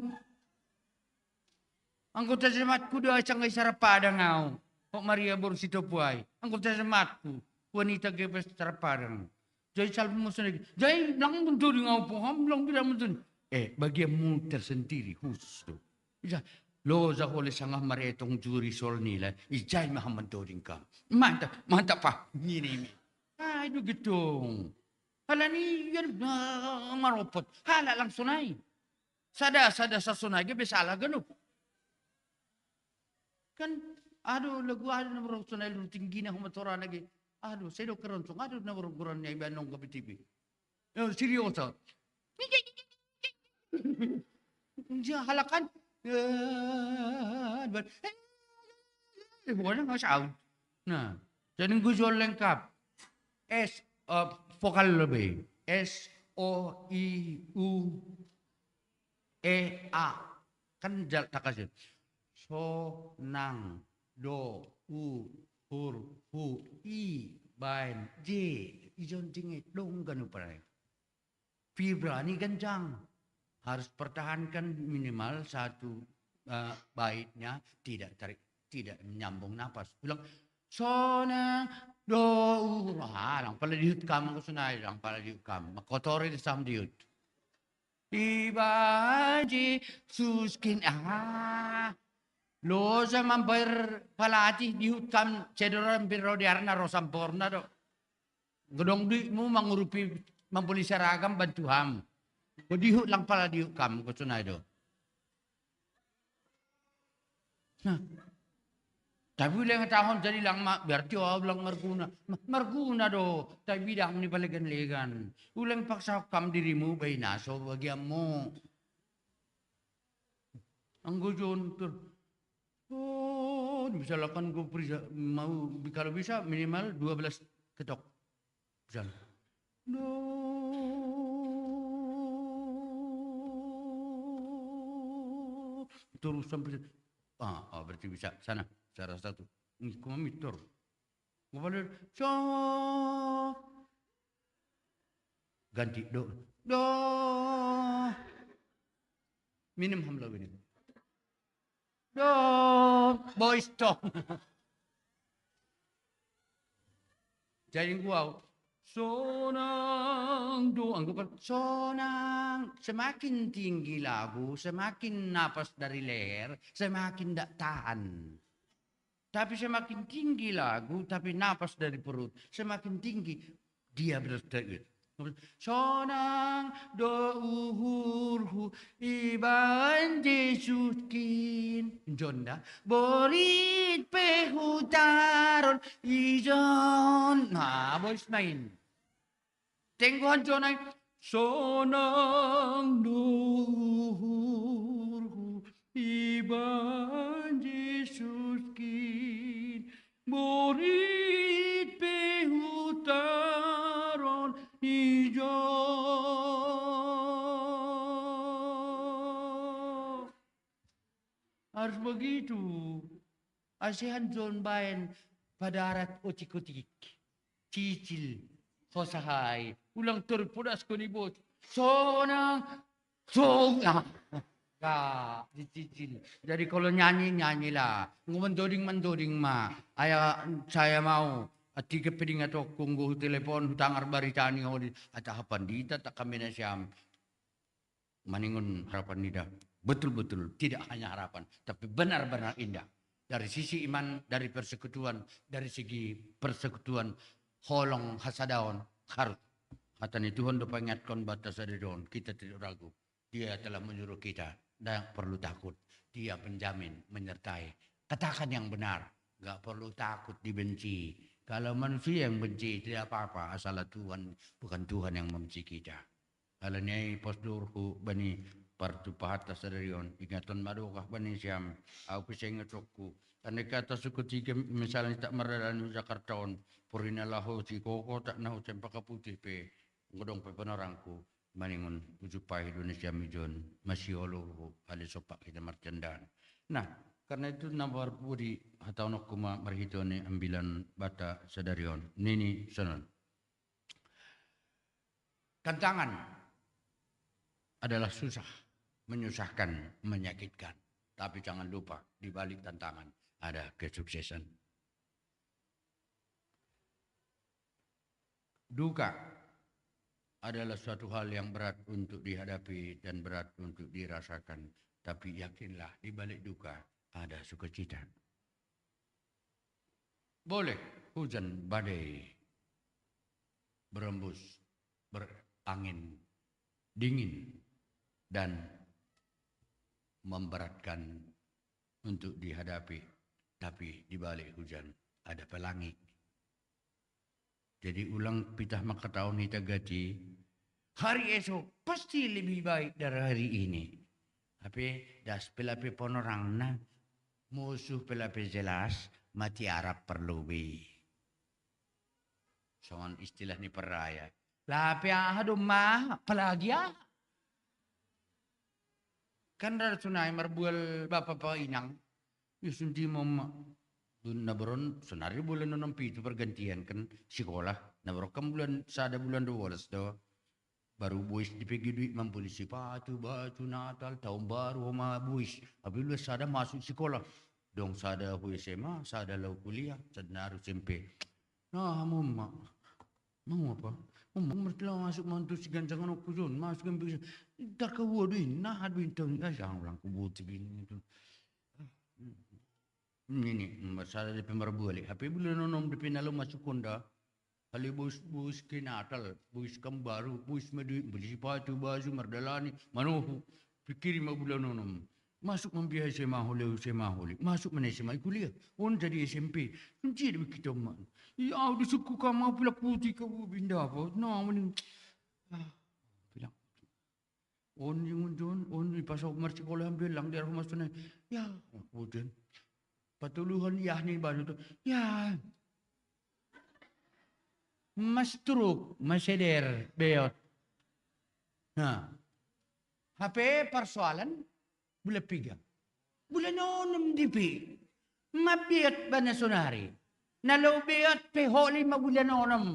Anggota jemaatku doa canggih sarapadang ngau. Kok Maria Borsito puai. Anggota jemaatku. Wanita gebes sarapadang. Jadi salbu musuh lagi. Jadi lang mundur ngau po. Lang bilang mundur. Bagianmu tersendiri khusus tu. Lo oleh sangat Maria tong juri sol nila. Ijay Muhammad Doding ka. Mantap pa. Ini. Itu gitu. Hala ni yan maropot. Hala lang sunay. Sada sa sunay. Gabi salah ganun. Kan, aduh, lagu ada nomor sunai lu tinggi na humatoran lagi. Aduh, saya do keroncong, aduh nomor gurannya ibanong ke TV. Serioso. Dia halakan. Bukan nggak sound. Nah, jadi gujol lengkap. S vokal lebih. S O I U E A. Kan tak kasih. So, nang, do, hur, hu, i, bain, j. Ijon tinggi, dong ganu parai. Fibra ini kencang. Harus pertahankan minimal satu baitnya tidak tarik, tidak menyambung napas. Bilang, so, nang, do, lang pala diut kamu kusunay, lang pala diut kamu. Makotori di sam diut. Ibaji suskin, Lo sa mampir palati diut kam cederan biro di arna rosamporna do. Gedong di mu mangurupi mampuli seragam bantu ham. Diut lang pala diut kam kusunay do. Nah, tapi lang tahun jadi lang berarti lang marguna. Marguna do. Tapi bidang ni palegan-legan. Ulang paksa kam dirimu bay naso bagiamu. Ang gujon tur. Oh, bisa lakukan gue mau kalau bisa minimal 12 ketok. Bisa. Do. Terus sampai berarti bisa sana cara satu. Ini cuma mitur. Kemudian so ganti do. Minim hamla ini. Do, boys tong. Jadi gua sonang do anggapan sonang semakin tinggi lagu, semakin napas dari leher, semakin tak tahan. Tapi semakin tinggi lagu, tapi napas dari perut, semakin tinggi dia berdegat. Sonang do uhurhu iban jesuskin jonda borit pehutaron ijon. Nah, boys main. Tengguhan jonay sonang do uhurhu iban jesuskin borit pehutaron ijo. Harus begitu. Asihan John bayan padarat utik-utik. Cicil. Hosahay. Ulang terpudas ko ni bot. Sonang. Songa. Dicicil. Jadi kalau nyanyi lah. Mendoding ma. Saya mau. At tiga peding ato kung telepon hutangar baritani oli at hapandita tak kami na siyam maningon harapan nida. Betul-betul tidak hanya harapan tapi benar-benar indah. Dari sisi iman, dari persekutuan, dari segi persekutuan holong hasadaon harut. Hatani Tuhan do pangatkan batas adon kita tidak ragu. Dia telah menyuruh kita dan perlu takut. Dia penjamin menyertai. Katakan yang benar, enggak perlu takut dibenci. Kalau manusia yang benci tidak apa-apa, asal Tuhan bukan Tuhan yang membenci kita. Kalau ni posturku bani partu pahata sadarion, ingatan madukah bani siam, aku sengatokku. Tanda kata suku tiga misalnya tak meradani Jakartaon, purinalahu si koko tak nahu cempaka putih pe, ngodong pe penorangku, maningun ujupai Indonesia mijon, masih olo ali sopak kita marcandan. Nah, karena itu nabar pudi atau nak kuma merhitone ambilan bata sadarion. Nini sonon. Tantangan adalah susah, menyusahkan, menyakitkan. Tapi jangan lupa di balik tantangan ada kesuksesan. Duka adalah suatu hal yang berat untuk dihadapi dan berat untuk dirasakan. Tapi yakinlah di balik duka ada sukacita. Boleh hujan badai berembus, berangin dingin dan memberatkan untuk dihadapi. Tapi di balik hujan ada pelangi. Jadi ulang pitah maka tahun kita gati, hari esok pasti lebih baik dari hari ini. Tapi das pelapi ponorang na musuh pelapi jelas mati Arab perlu bi. Soal istilah ni peraya. Lapi ahadu mah apalagi ya. Kan dari sunai marbual bapak inang. Yusundi mama. Nabaron senari bulan 6 itu pergantian kan sekolah. Nabaron kan bulan sada bulan 12 do. Baru boys dipegi duit membeli sepatu, baju Natal, tahun baru sama boys. Habis lu sada masuk sekolah. Dong sada hu SMA, sada lau kuliah, sada naru SMP. Nah, mama. Mau apa? Mama mertua masuk mantu si ganjangan aku John, masuk kan bisa. Dar ke waduin, nah aduin tahun jangan ulang ku buat begini itu. Ini masalah di pemerbuali. Habis bulan nonom di pinalo masuk konda. Kali bus ke Natal, bus baru, bus medu, beli sepatu, baju, merdalani, manuhu, pikir 5 bulan nonom. Masuk membiayai semahuli, masuk mana SMA kuliah, on jadi SMP, kunci dia kita mak. Ya, di suku kamu pula putih kamu pindah apa? Nah, mending, bilang, on yang on pas aku masuk sekolah bilang dia rumah sana, ya, kemudian, patuluhan ya ni baru tu, ya. Mas truk, maseder, beot. Nah, HP persoalan, bulan 3. Bulan 6 DP. Mabiot ba na sunari? Nalo beot, peho 5 bulan 6.